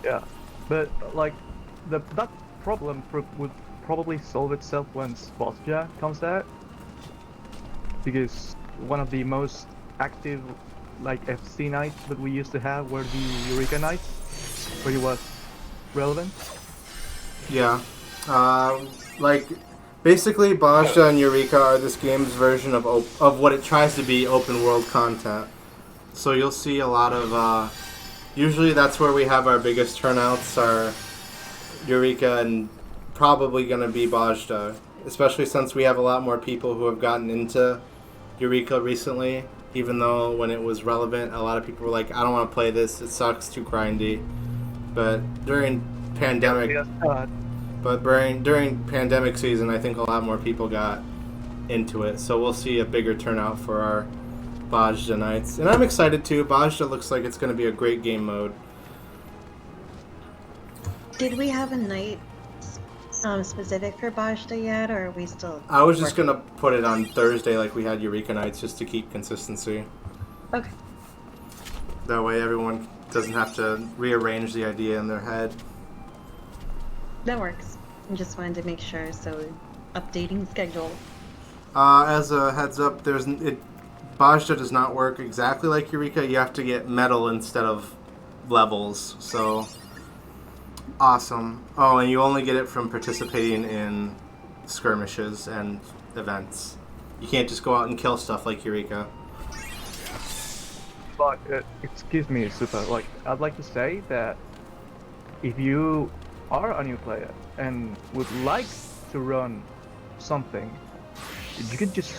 Yeah, but like that problem would probably solve itself when Spotja comes out, because one of the most active like FC nights that we used to have were the Eureka nights, where he was relevant. Yeah, like basically Bajda and Eureka are this game's version of what it tries to be open world content. So you'll see a lot of usually that's where we have our biggest turnouts, are Eureka and probably going to be Bajda, especially since we have a lot more people who have gotten into Eureka recently, even though when it was relevant a lot of people were like, I don't want to play this, it sucks, too grindy. But during pandemic season, I think a lot more people got into it, so we'll see a bigger turnout for our Bajda nights, and I'm excited too. Bajda looks like it's going to be a great game mode. Did we have a night specific for Bajda yet, or are we still... I was just going to put it on Thursday like we had Eureka nights, just to keep consistency. Okay. That way everyone doesn't have to rearrange the idea in their head. That works. I just wanted to make sure, so updating schedule. As a heads up, Bajda does not work exactly like Eureka. You have to get medal instead of levels, so awesome. Oh, and you only get it from participating in skirmishes and events. You can't just go out and kill stuff like Eureka. But excuse me, Super. Like, I'd like to say that if you are a new player and would like to run something, you could just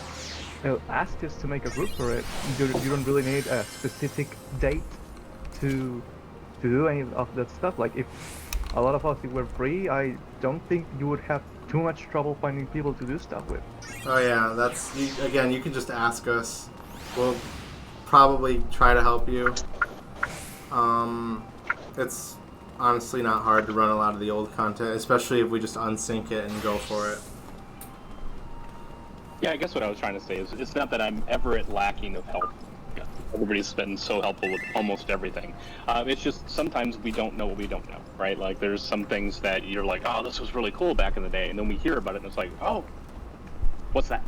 ask us to make a group for it. You don't really need a specific date to do any of that stuff. Like, if a lot of us were free, I don't think you would have too much trouble finding people to do stuff with. Oh yeah, again, you can just ask us. We'll probably try to help you. It's honestly not hard to run a lot of the old content, especially if we just unsync it and go for it. Yeah, I guess what I was trying to say is it's not that I'm ever lacking of help. Everybody's been so helpful with almost everything. It's just sometimes we don't know what we don't know, right? Like there's some things that you're like, oh, this was really cool back in the day, and then we hear about it and it's like, oh, what's that?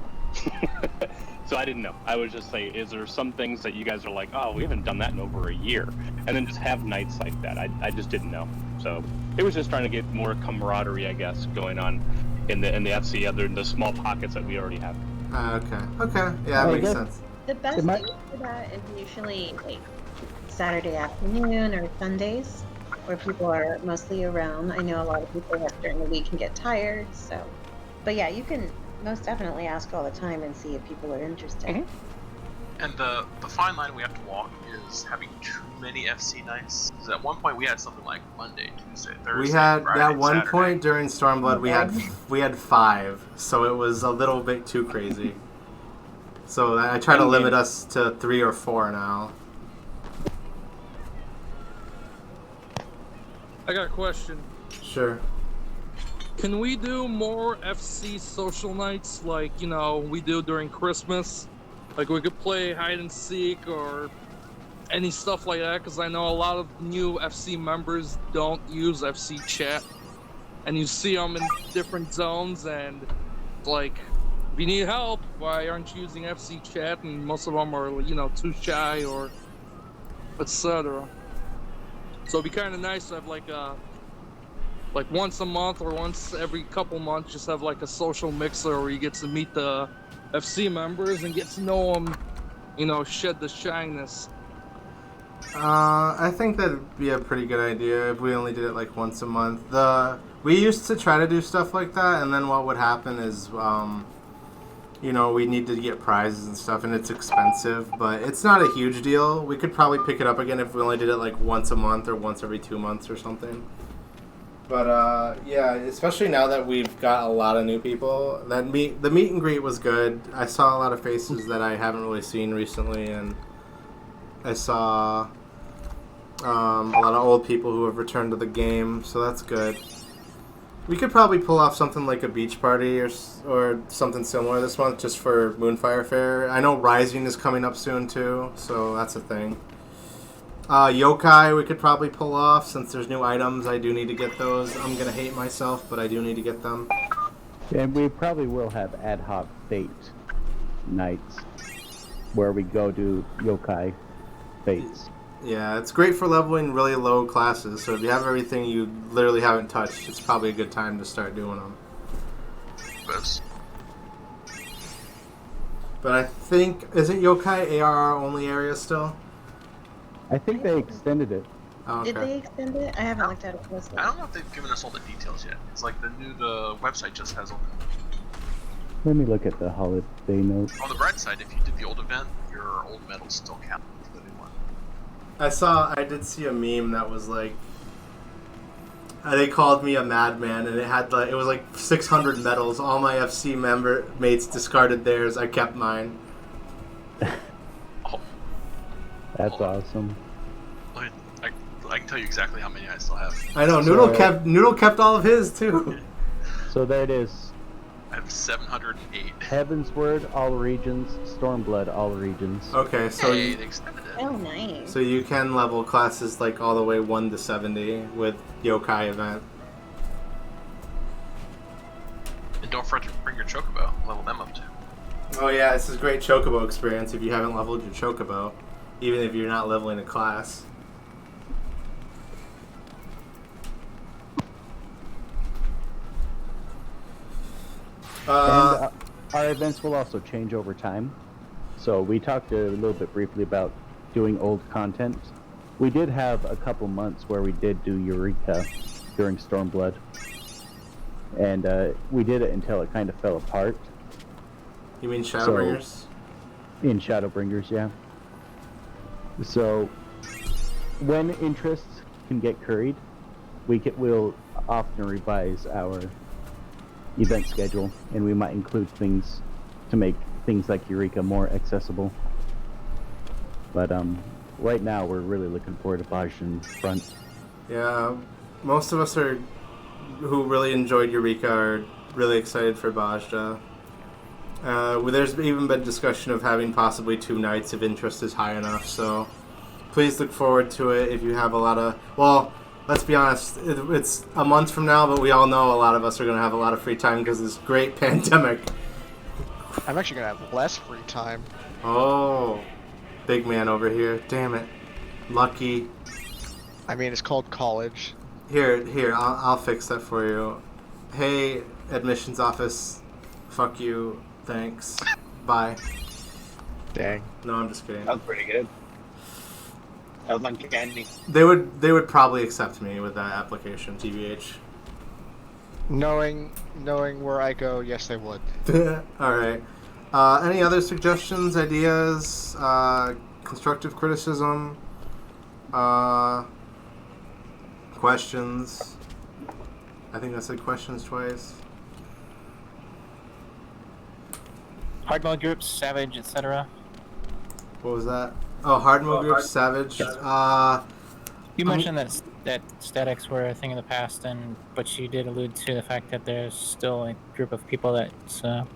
So I didn't know. I would just say, is there some things that you guys are like, oh, we haven't done that in over a year, and then just have nights like that. I just didn't know. So it was just trying to get more camaraderie, I guess, going on in the FC, other than the small pockets that we already have. Okay, yeah, that makes sense. The best thing for that is usually like Saturday afternoon or Sundays, where people are mostly around. I know a lot of people work during the week and get tired, so. But yeah, you can most definitely ask all the time and see if people are interested. And the fine line we have to walk is having too many FC nights. Because at one point we had something like Monday, Tuesday, Thursday, We had Friday, at one Saturday. point during Stormblood we had 5, so it was a little bit too crazy. So I try to limit us to 3 or 4 now. I got a question. Sure. Can we do more FC social nights like, you know, we do during Christmas? Like we could play hide and seek or any stuff like that, because I know a lot of new FC members don't use FC chat. And you see them in different zones and like, if you need help, why aren't you using FC chat? And most of them are, you know, too shy or etc. So it'd be kind of nice to have like once a month or once every couple months, just have like a social mixer where you get to meet the FC members and get to know them, you know, shed the shyness. I think that'd be a pretty good idea if we only did it like once a month. We used to try to do stuff like that, and then what would happen is, you know, we need to get prizes and stuff, and it's expensive, but it's not a huge deal. We could probably pick it up again if we only did it like once a month or once every 2 months or something. But yeah, especially now that we've got a lot of new people, the meet and greet was good. I saw a lot of faces that I haven't really seen recently, and I saw a lot of old people who have returned to the game, so that's good. We could probably pull off something like a beach party or something similar this month just for Moonfire Fair. I know Rising is coming up soon too, so that's a thing. Yokai we could probably pull off since there's new items. I do need to get those. I'm going to hate myself, but I do need to get them. And we probably will have ad hoc fate nights where we go do yokai fates. Yeah, it's great for leveling really low classes, so if you have everything you literally haven't touched, it's probably a good time to start doing them. Yes. But I think, isn't yokai ARR only area still? I think they extended it. Oh, okay. Did they extend it? I haven't looked at it closely. I don't know if they've given us all the details yet. It's like the website just has all Let me look at the holiday note. On the bright side, if you did the old event, your old medals still count for the new one. I did see a meme that was like, they called me a madman, and it was like 600 medals. All my FC mates discarded theirs. I kept mine. That's awesome. I can tell you exactly how many I still have. I know Noodle kept all of his too. So there it is. I have 708. Heavensward, all regions. Stormblood, all regions. Okay, so Hey, they extended it. Oh, nice. So you can level classes like all the way 1 to 70 with Yokai event. And don't forget to bring your Chocobo. Level them up too. Oh yeah, this is a great Chocobo experience if you haven't leveled your Chocobo, even if you're not leveling a class. And our events will also change over time. So we talked a little bit briefly about doing old content. We did have a couple months where we did do Eureka during Stormblood. And we did it until it kind of fell apart. You mean Shadowbringers? In Shadowbringers, yeah. So when interests can get curried, we'll often revise our event schedule, and we might include things to make things like Eureka more accessible. But right now we're really looking forward to Bajjan Front. Yeah, most of us who really enjoyed Eureka are really excited for Bajda. There's even been discussion of having possibly 2 nights if interest is high enough, so please look forward to it if you have a lot of... Well, let's be honest, it's a month from now, but we all know a lot of us are going to have a lot of free time because of this great pandemic. I'm actually going to have less free time. Oh, big man over here. Damn it. Lucky. I mean, it's called college. Here, I'll fix that for you. Hey, admissions office. Fuck you. Thanks. Bye. Dang. No, I'm just kidding. That was pretty good. That was uncanny. They would probably accept me with that application, TBH. Knowing where I go, yes, they would. All right. Any other suggestions, ideas, constructive criticism, questions? I think I said questions twice. Hard mode groups, Savage, etc. What was that? Oh, hard mode groups, Savage. You mentioned that statics were a thing in the past, but you did allude to the fact that there's still a group of people that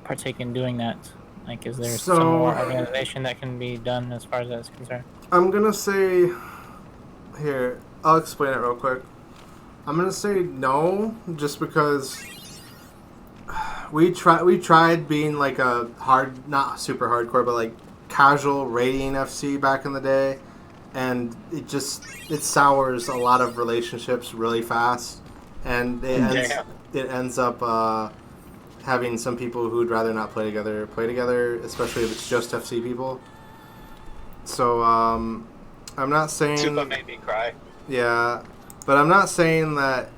partake in doing that. Like, is there some more organization that can be done as far as that's concerned? I'm gonna say, here, I'll explain it real quick. I'm gonna say no, just because we tried being like a hard, not super hardcore, but like casual raiding FC back in the day, and it sours a lot of relationships really fast, and it ends up having some people who'd rather not play together, especially if it's just FC people. So I'm not saying Super made me cry. Yeah, but I'm not saying that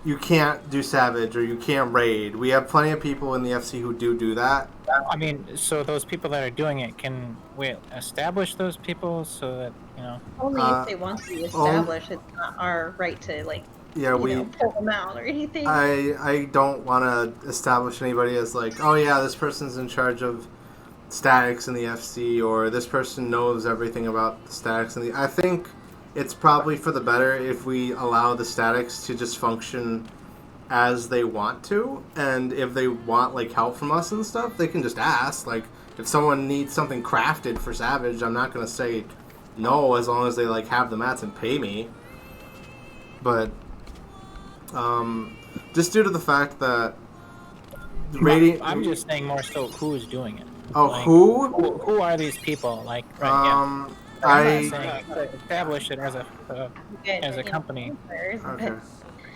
you can't do Savage or you can't raid. We have plenty of people in the FC who do that. I mean, so those people that are doing it, can we establish those people so that, Only if they want to be established. It's not our right to, like, pull them out or anything. I don't want to establish anybody as like, oh yeah, this person's in charge of statics in the FC, or this person knows everything about the statics in the... I think it's probably for the better if we allow the statics to just function as they want to, and if they want like help from us and stuff, they can just ask. Like, if someone needs something crafted for Savage, I'm not gonna say no as long as they like have the mats and pay me. But just due to the fact that rating, I'm just saying more so who's doing it. Oh, like, who? Who are these people? Like, right, I'm not saying establish it as a company. Okay.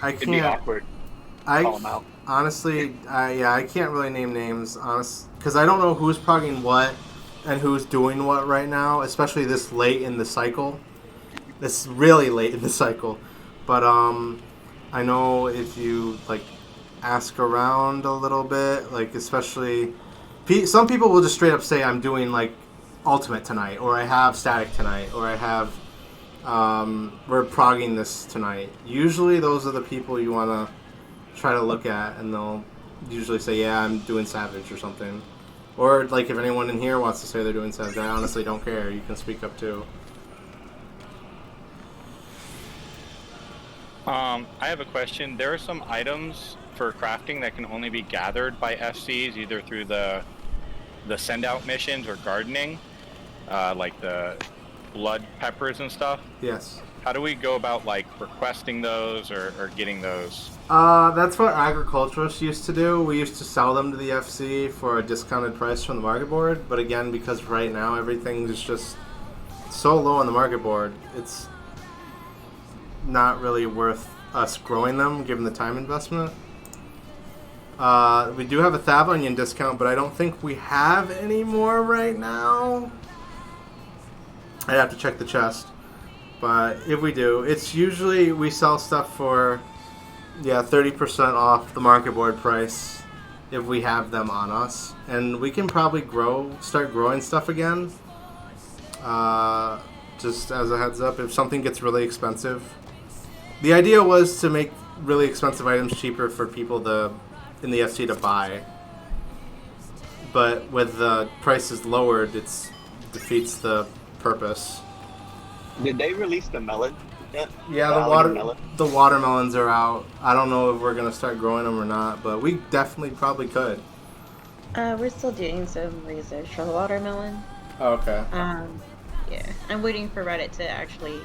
I It'd be can't. awkward. Call 'em out. Honestly, I can't really name names, because I don't know who's plugging what and who's doing what right now, especially this late in the cycle. This really late in the cycle, but I know if you like ask around a little bit, like especially some people will just straight up say I'm doing like Ultimate tonight, or I have Static tonight, or I have we're progging this tonight. Usually those are the people you want to try to look at, and they'll usually say, yeah, I'm doing Savage or something. Or like if anyone in here wants to say they're doing Savage, I honestly don't care. You can speak up too. I have a question. There are some items for crafting that can only be gathered by FCs, either through the send-out missions or gardening, like the blood peppers and stuff. Yes. How do we go about like requesting those or getting those? That's what agriculturists used to do. We used to sell them to the FC for a discounted price from the market board, but again, because right now everything is just so low on the market board, it's not really worth us growing them given the time investment. We do have a Thab Onion discount, but I don't think we have any more right now. I'd have to check the chest. But if we do, it's usually we sell stuff for 30% off the market board price if we have them on us. And we can probably start growing stuff again. Just as a heads up, if something gets really expensive. The idea was to make really expensive items cheaper for people in the FC to buy. But with the prices lowered, it defeats the purpose. Did they release the melon yet? Yeah, the watermelons are out. I don't know if we're gonna start growing them or not, but we definitely probably could. We're still doing some research for the watermelon. Oh, okay. Yeah, I'm waiting for Reddit to actually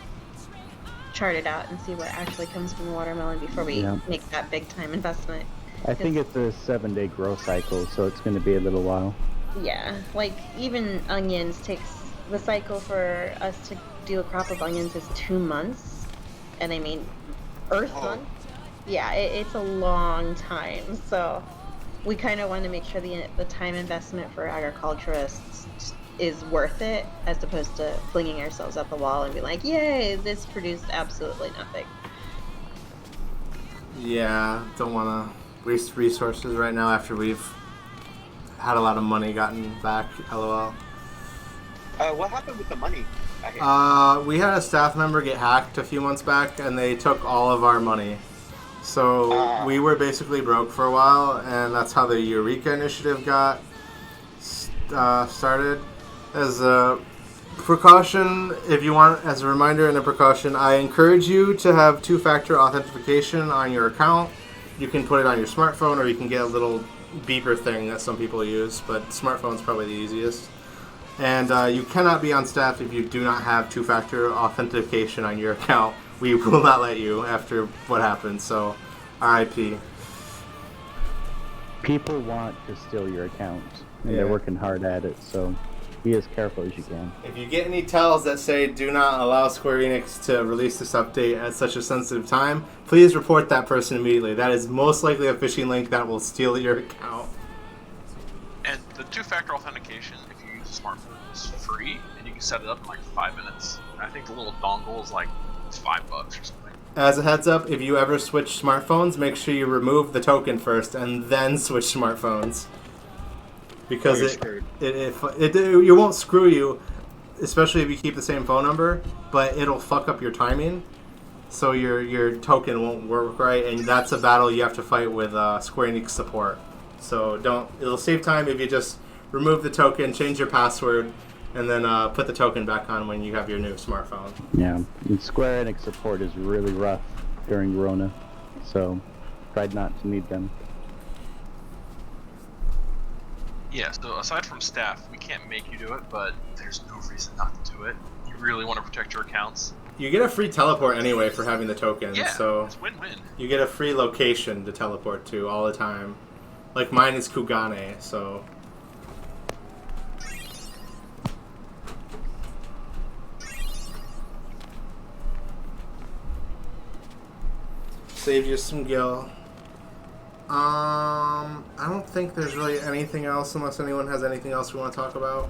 chart it out and see what actually comes from the watermelon before we make that big time investment. I think it's a 7-day growth cycle, so it's going to be a little while. Yeah, like even onions takes the cycle for us to do a crop of onions is 2 months, and I mean, Earth month. Yeah, it's a long time. So we kind of want to make sure the time investment for agriculturists is worth it, as opposed to flinging ourselves at the wall and be like, "Yay, this produced absolutely nothing." Yeah, don't want to waste resources right now after we've had a lot of money gotten back. LOL. What happened with the money? We had a staff member get hacked a few months back, and they took all of our money. So we were basically broke for a while, and that's how the Eureka initiative got started. As a precaution, if you want, as a reminder and a precaution, I encourage you to have two-factor authentication on your account. You can put it on your smartphone, or you can get a little beeper thing that some people use, but smartphone's probably the easiest. And you cannot be on staff if you do not have two-factor authentication on your account. We will not let you after what happened, so RIP. People want to steal your account, and they're working hard at it, so be as careful as you can. If you get any tells that say do not allow Square Enix to release this update at such a sensitive time, please report that person immediately. That is most likely a phishing link that will steal your account. And the two-factor authentication, if you use a smartphone, is free, and you can set it up in like 5 minutes. I think the little dongle is like $5 or something. As a heads up, if you ever switch smartphones, make sure you remove the token first and then switch smartphones. Because it won't screw you, especially if you keep the same phone number, but it'll fuck up your timing, so your token won't work right, and that's a battle you have to fight with Square Enix support. So it'll save time if you just remove the token, change your password, and then put the token back on when you have your new smartphone. Yeah, and Square Enix support is really rough during Rona, so tried not to need them. Yeah, so aside from staff, we can't make you do it, but there's no reason not to do it. You really want to protect your accounts. You get a free teleport anyway for having the token, so it's win-win. You get a free location to teleport to all the time. Like mine is Kugane, so... Save you some gil. I don't think there's really anything else unless anyone has anything else we want to talk about.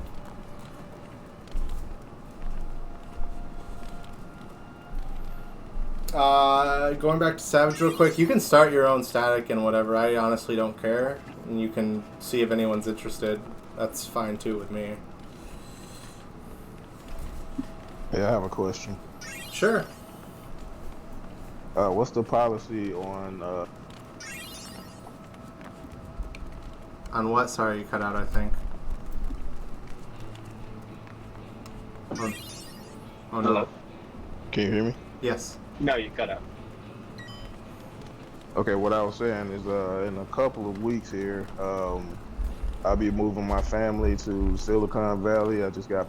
Going back to Savage real quick, you can start your own static and whatever. I honestly don't care. And you can see if anyone's interested. That's fine too with me. Yeah, I have a question. Sure. What's the policy on what? Sorry, you cut out, I think. Oh no. Hello? Can you hear me? Yes. No, you cut out. Okay, what I was saying is in a couple of weeks here, I'll be moving my family to Silicon Valley. I just got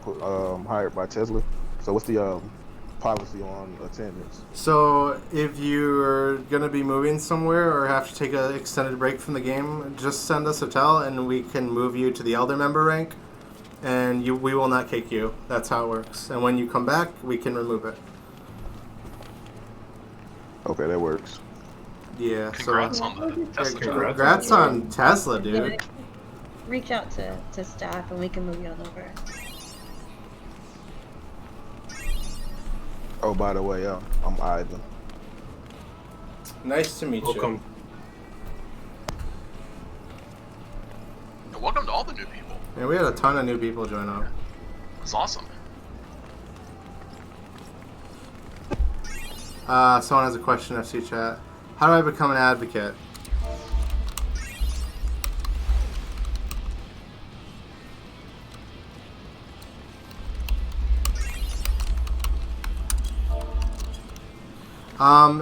hired by Tesla. So what's the policy on attendance? So if you're gonna be moving somewhere or have to take an extended break from the game, just send us a tell and we can move you to the elder member rank, and we will not kick you. That's how it works. And when you come back, we can remove it. Okay, that works. Yeah. Congrats so, on the Tesla. Congrats on Tesla, dude. Yeah, reach out to staff and we can move you on over. Oh, by the way, I'm Ivan. Nice to meet Welcome. And welcome to all the new people. you. Yeah, we had a ton of new people join up. It's awesome. Someone has a question, FC chat. How do I become an advocate?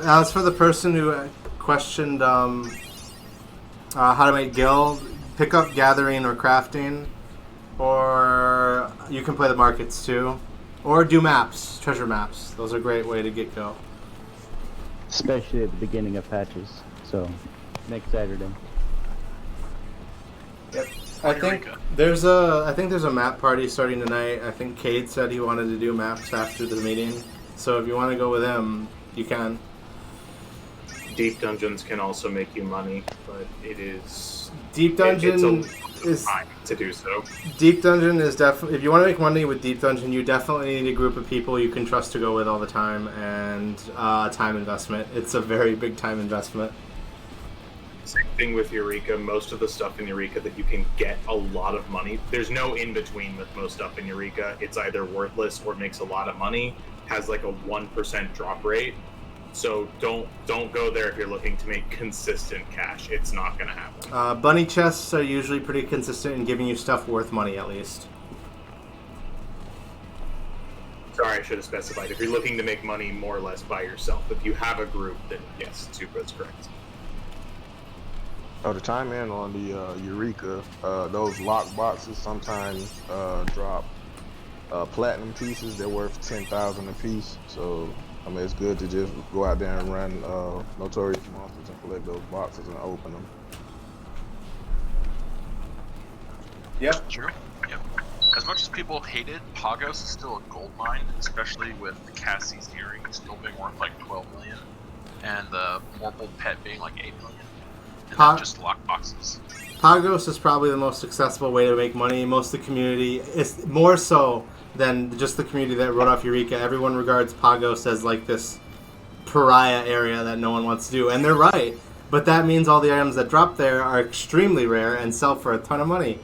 As for the person who questioned how to make guild, pick up gathering or crafting, or you can play the markets too, or do maps, treasure maps. Those are a great way to get go. Especially at the beginning of patches. So, next Saturday. Yep. I think there's a map party starting tonight. I think Cade said he wanted to do maps after the meeting. So if you want to go with him, you can. Deep dungeons can also make you money, but it is Deep Dungeon is time to do so. Deep Dungeon is definitely, if you want to make money with Deep Dungeon, you definitely need a group of people you can trust to go with all the time, and time investment. It's a very big time investment. Same thing with Eureka. Most of the stuff in Eureka that you can get a lot of money, there's no in between with most stuff in Eureka. It's either worthless or makes a lot of money, has like a 1% drop rate. So don't go there if you're looking to make consistent cash. It's not going to happen. Bunny chests are usually pretty consistent in giving you stuff worth money, at least. Sorry, I should have specified. If you're looking to make money more or less by yourself, if you have a group, then yes, Super is correct. Oh, to chime in on the Eureka, those lock boxes sometimes drop platinum pieces. They're worth 10,000 a piece. So, I mean, it's good to just go out there and run Notorious Monsters and collect those boxes and open them. Yep. True. Yep. As much as people hated, Pagos is still a gold mine, especially with Cassie's earring still being worth like 12 million, and the Morphle pet being like 8 million. And then just lock boxes. Pagos is probably the most accessible way to make money. Most of the community is more so than just the community that wrote off Eureka. Everyone regards Pagos as like this pariah area that no one wants to do, and they're right. But that means all the items that drop there are extremely rare and sell for a ton of money.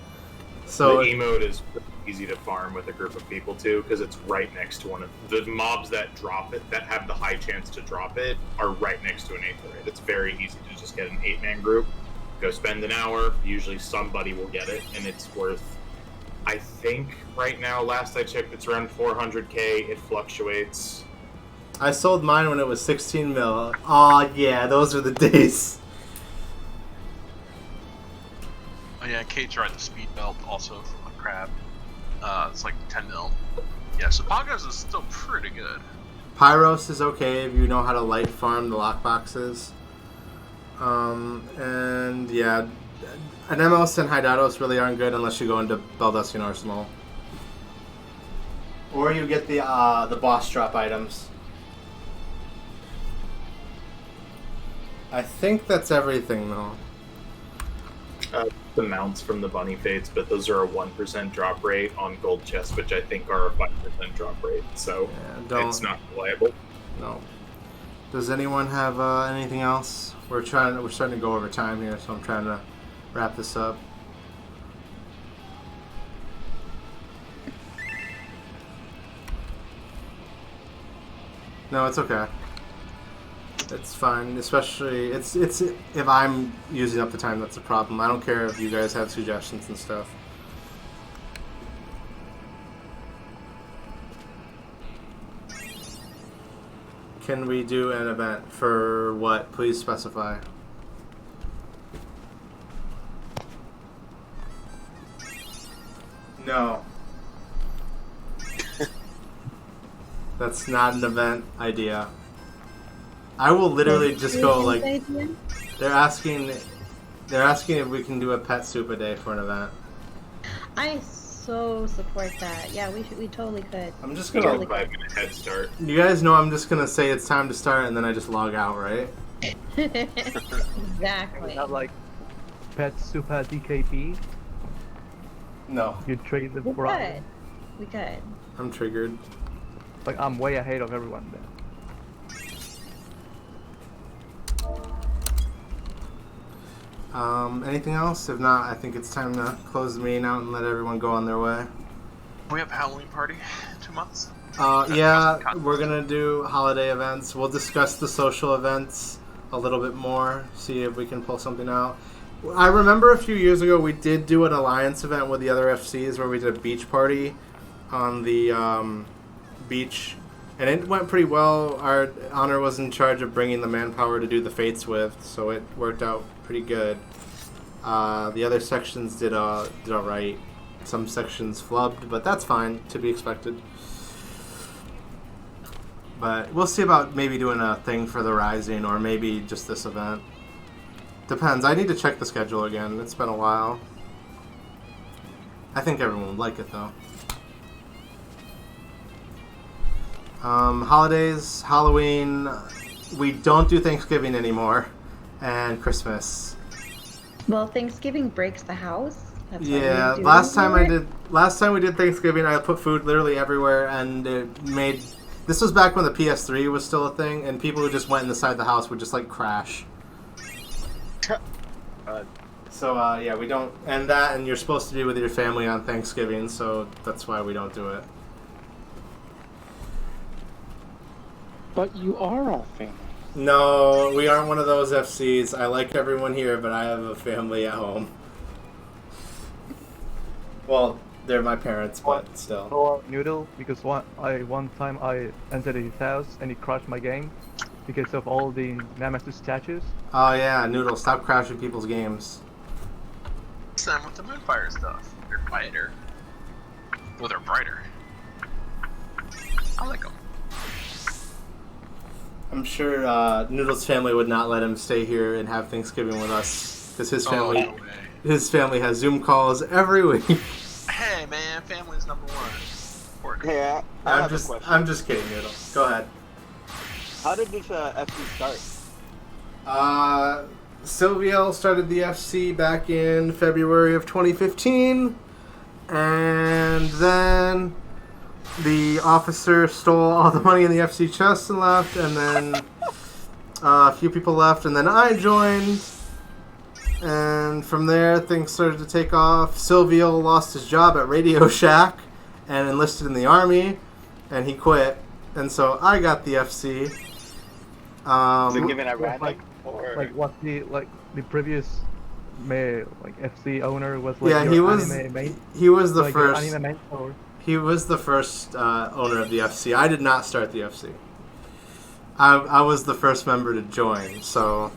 So the emote is easy to farm with a group of people too, because it's right next to one of the mobs that drop it, that have the high chance to drop it, are right next to an 8th raid. It's very easy to just get an 8-man group, go spend an hour, usually somebody will get it, and it's worth, I think right now, last I checked, it's around 400k. It fluctuates. I sold mine when it was 16 mil. Aw, yeah, those are the days. Oh yeah, Kate tried the speed belt also from a crab. It's like 10 mil. Yeah, so Pagos is still pretty good. Pyros is okay if you know how to light farm the lockboxes. And yeah, Anemos and Hydatos really aren't good unless you go into Baldesion Arsenal. Or you get the boss drop items. I think that's everything though. The mounts from the bunny fates, but those are a 1% drop rate on gold chests, which I think are a 5% drop rate, so it's not reliable. No. Does anyone have anything else? We're starting to go over time here, so I'm trying to wrap this up. No, it's okay. It's fine, especially it's if I'm using up the time, that's a problem. I don't care if you guys have suggestions and stuff. Can we do an event for what? Please specify. No. That's not an event idea. I will literally just go like they're asking if we can do a pet soup a day for an event. I so support that. Yeah, we totally could. I'm just We gonna totally could. 5-minute head start. You guys know I'm just gonna say it's time to start and then I just log out, right? Exactly. Not like Pet Super DKP. No. You trade the We bride. could. We could. I'm triggered. Like I'm way ahead of everyone there. Anything else? If not, I think it's time to close the meeting out and let everyone go on their way. We have a Halloween party in 2 months. Yeah, we're gonna do holiday events. We'll discuss the social events a little bit more, see if we can pull something out. I remember a few years ago we did do an alliance event with the other FCs where we did a beach party on the beach, and it went pretty well. Our Honor was in charge of bringing the manpower to do the fates with, so it worked out pretty good. The other sections did alright. Some sections flubbed, but that's fine, to be expected. But we'll see about maybe doing a thing for the Rising, or maybe just this event. Depends. I need to check the schedule again. It's been a while. I think everyone would like it, though. Holidays, Halloween. We don't do Thanksgiving anymore, and Christmas. Well, Thanksgiving breaks the house. That's why we Yeah, do last time it. last time we did Thanksgiving, I put food literally everywhere, and it made. This was back when the PS3 was still a thing, and people who just went inside the house would just like crash. So yeah, we don't, and you're supposed to be with your family on Thanksgiving, so that's why we don't do it. But you are our family. No, we aren't one of those FCs. I like everyone here, but I have a family at home. Well, they're my parents, but still. Or Noodle, because one time I entered his house and he crashed my game because of all the Nemesis statues. Oh yeah, Noodle, stop crashing people's games. Same with the Moonfire stuff. They're quieter. Well, they're brighter. I like them. I'm sure Noodle's family would not let him stay here and have Thanksgiving with us because his family has Zoom calls every week. Hey man, family's number one. Hey, I have a question. I'm just kidding, Noodle. Go ahead. How did this FC start? Silviel started the FC back in February of 2015, and then the officer stole all the money in the FC chest and left, and then a few people left, and then I joined, and from there things started to take off. Silviel lost his job at Radio Shack and enlisted in the army, and he quit, and so I got the FC. Is it given at random? Like what the previous FC owner was he was the like first. Anime mentor. He was the first owner of the FC. I did not start the FC. I was the first member to join, so...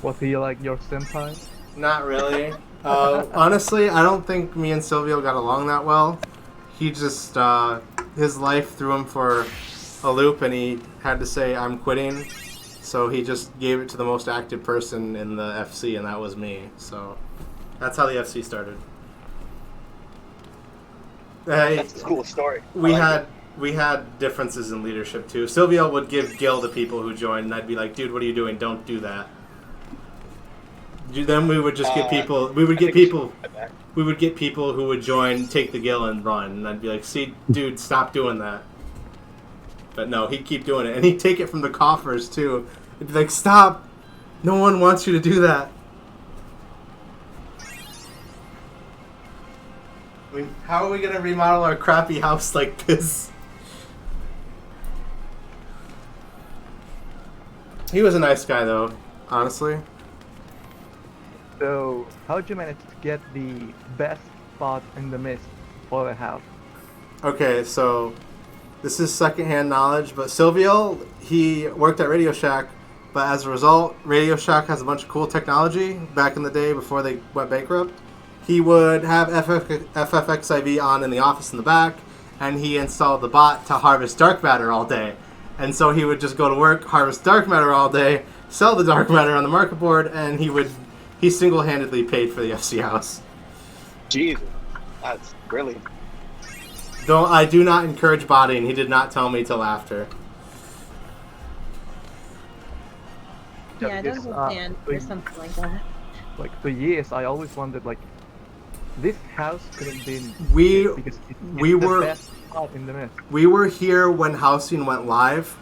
Was he like your senpai? Not really. Honestly, I don't think me and Silvio got along that well. He just... his life threw him for a loop, and he had to say, I'm quitting. So he just gave it to the most active person in the FC, and that was me. So that's how the FC started. That's a cool story. We had differences in leadership too. Silvio would give gil to people who joined, and I'd be like, "Dude, what are you doing? Don't do that." Then we would just get people. We would get people. We would get people who would join, take the gil, and run. And I'd be like, "See, dude, stop doing that." But no, he'd keep doing it, and he'd take it from the coffers too. He'd be like, "Stop! No one wants you to do that." I mean, how are we gonna remodel our crappy house like this? He was a nice guy, though, honestly. So, how'd you manage to get the best spot in the mist for the house? Okay, so this is secondhand knowledge, but Silvio, he worked at Radio Shack, but as a result, Radio Shack has a bunch of cool technology back in the day before they went bankrupt. He would have FFXIV on in the office in the back, and he installed the bot to harvest dark matter all day. And so he would just go to work, harvest dark matter all day, sell the dark matter on the market board, and he single-handedly paid for the FC house. Jesus, that's brilliant. I do not encourage botting. He did not tell me till after. Yeah, don't because, hold sand or something like that. like for years, I always wondered like, this house could have been We- shit because we it's the were- best spot in the mist. We were here when housing went live,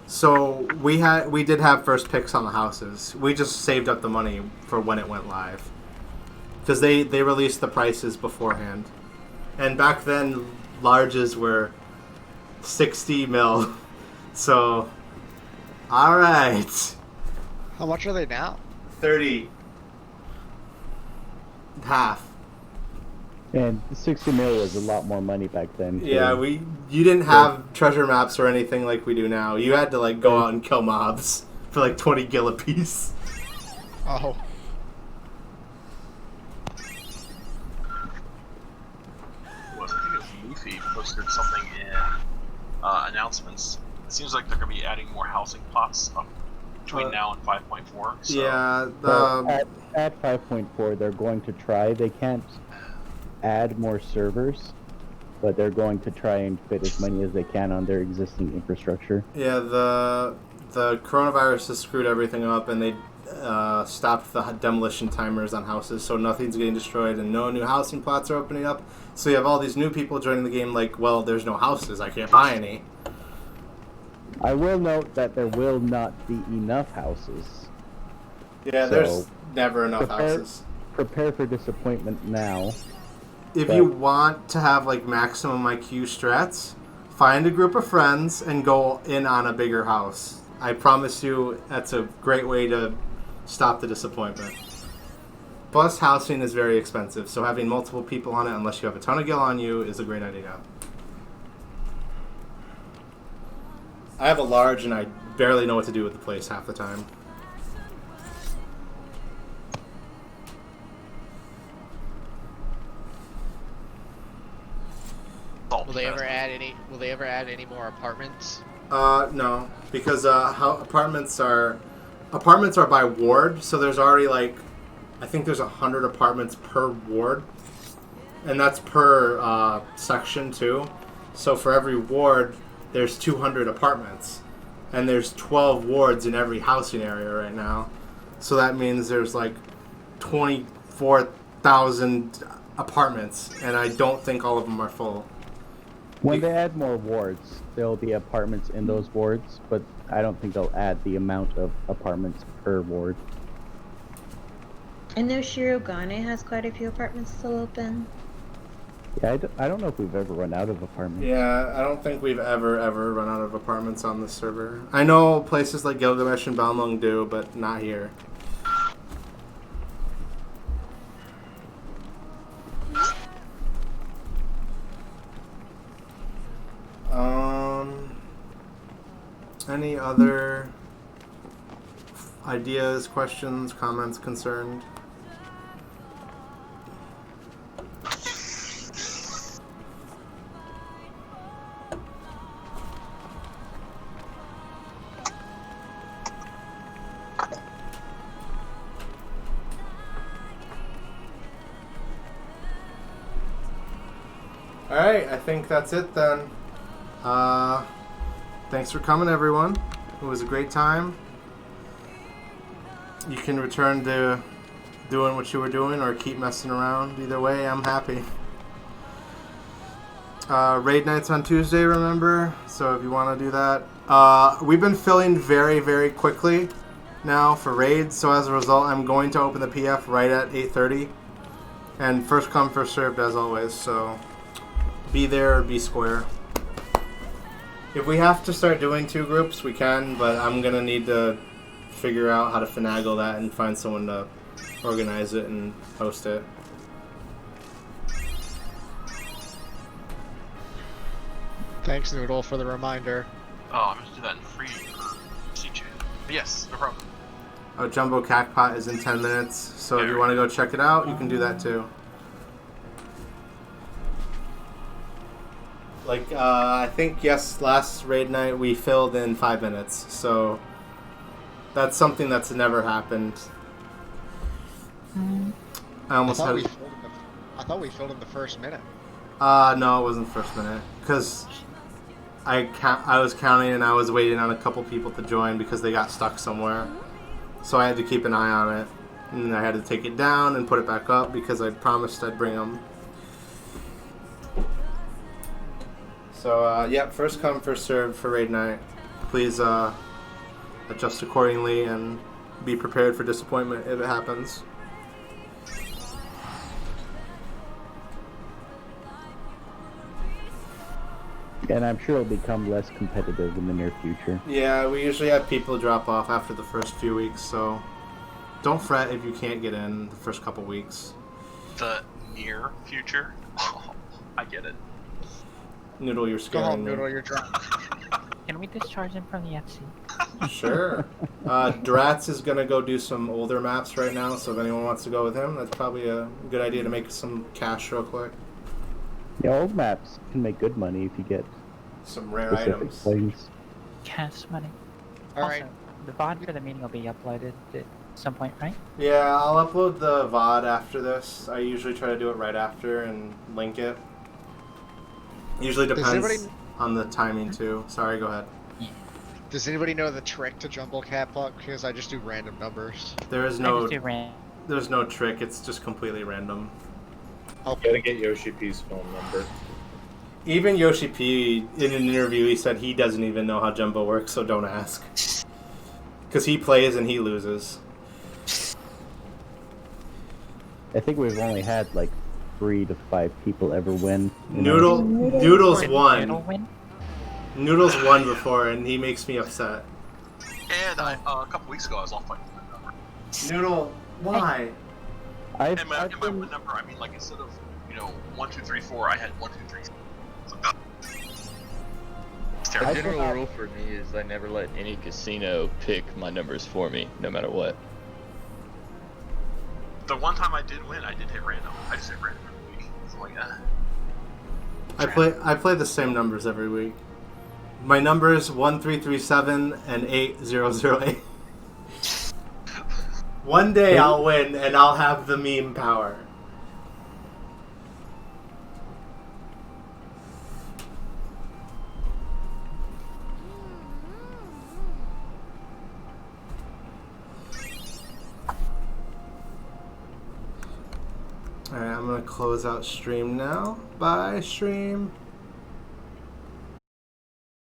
so we did have first picks on the houses. We just saved up the money for when it went live, because they released the prices beforehand, and back then larges were 60 mil. So, all right, How much are they now? 30, half. And 60 mil was a lot more money back then. too. Yeah, you didn't have treasure maps or anything like we do now. You had to like go out and kill mobs for like 20 gil a piece. Oh. I think it was Luffy posted something in announcements. It seems like they're going to be adding more housing plots up between now and 5.4. So. Yeah, But at 5.4, they're going to try. They can't add more servers, but they're going to try and fit as many as they can on their existing infrastructure. Yeah, the coronavirus has screwed everything up, and they stopped the demolition timers on houses, so nothing's getting destroyed, and no new housing plots are opening up. So you have all these new people joining the game like, well, there's no houses, I can't buy any. I will note that there will not be enough houses. Yeah, So, there's never enough houses. Prepare for disappointment now. If But- you want to have like maximum IQ strats, find a group of friends and go in on a bigger house. I promise you that's a great way to stop the disappointment. Plus, housing is very expensive, so having multiple people on it, unless you have a ton of gil on you, is a great idea. I have a large and I barely know what to do with the place half the time. Will they ever add any? Will they ever add any more apartments? No, because how apartments are by ward, so there's already like, I think there's 100 apartments per ward, and that's per section too. So for every ward, there's 200 apartments, and there's 12 wards in every housing area right now. So that means there's like 24,000 apartments, and I don't think all of them are full. When they add more wards, there will be apartments in those wards, but I don't think they'll add the amount of apartments per ward. I know Shirogane has quite a few apartments still open. Yeah, I don't know if we've ever run out of apartments. Yeah, I don't think we've ever run out of apartments on this server. I know places like Gilgamesh and Balmung do, but not here. Any other ideas, questions, comments, concerned? Alright, I think that's it then. Thanks for coming, everyone. It was a great time. You can return to doing what you were doing or keep messing around. Either way, I'm happy. Raid nights on Tuesday, remember? So if you want to do that. We've been filling very, very quickly now for raids. So as a result, I'm going to open the PF right at 8:30. And first come, first served as always. So be there or be square. If we have to start doing 2 groups, we can, but I'm going to need to figure out how to finagle that and find someone to organize it and host it. Thanks, Noodle, for the reminder. Oh, I'm going to do that in free for CJ. But yes, no problem. Oh, Jumbo Cacpot is in 10 minutes, so if you want to go check it out, you can do that too. Like, I think, yes, last raid night we filled in 5 minutes, so that's something that's never happened. I almost had... I thought we filled in the first minute. No, it wasn't first minute, because I was counting and I was waiting on a couple people to join because they got stuck somewhere. So I had to keep an eye on it. And I had to take it down and put it back up because I promised I'd bring them. So, yep, first come, first served for raid night. Please adjust accordingly and be prepared for disappointment if it happens. And I'm sure it'll become less competitive in the near future. Yeah, we usually have people drop off after the first few weeks, so don't fret if you can't get in the first couple weeks. The near future? I get it. Noodle, you're Go scaring home, me. Noodle, you're drunk. Can we discharge him from the FC? Sure. Dratz is gonna go do some older maps right now, so if anyone wants to go with him, that's probably a good idea to make some cash real quick. Yeah, old maps can make good money if you get some rare specific items. things. Cash money. All also, right. the VOD for the meeting will be uploaded at some point, right? Yeah, I'll upload the VOD after this. I usually try to do it right after and link it. Usually Does depends anybody- on the timing too. Sorry, go ahead. Does anybody know the trick to Jumble Cat Puck? Because I just do random numbers. There is I no just do ran- there's no trick. It's just completely random. You gotta get Yoshi P's phone number. Even Yoshi P in an interview he said he doesn't even know how Jumbo works, so don't ask. Because he plays and he loses. I think we've only had like 3 to 5 people ever win. you know? Noodles Did won. Noodle win? Noodles won before, and he makes me upset. And a couple weeks ago, I was off by one number. Noodle, why? I've And by been- one number, I mean like instead of 1, 2, 3, 4, I had 1, 2, 3. It's A terrible. general rule for me is I never let any casino pick my numbers for me, no matter what. The one time I did win, I did hit random. I just hit random every week. So like, I play the same numbers every week. My numbers 1337 and 8008. One day I'll win and I'll have the meme power. Alright, I'm gonna close out stream now. Bye, stream.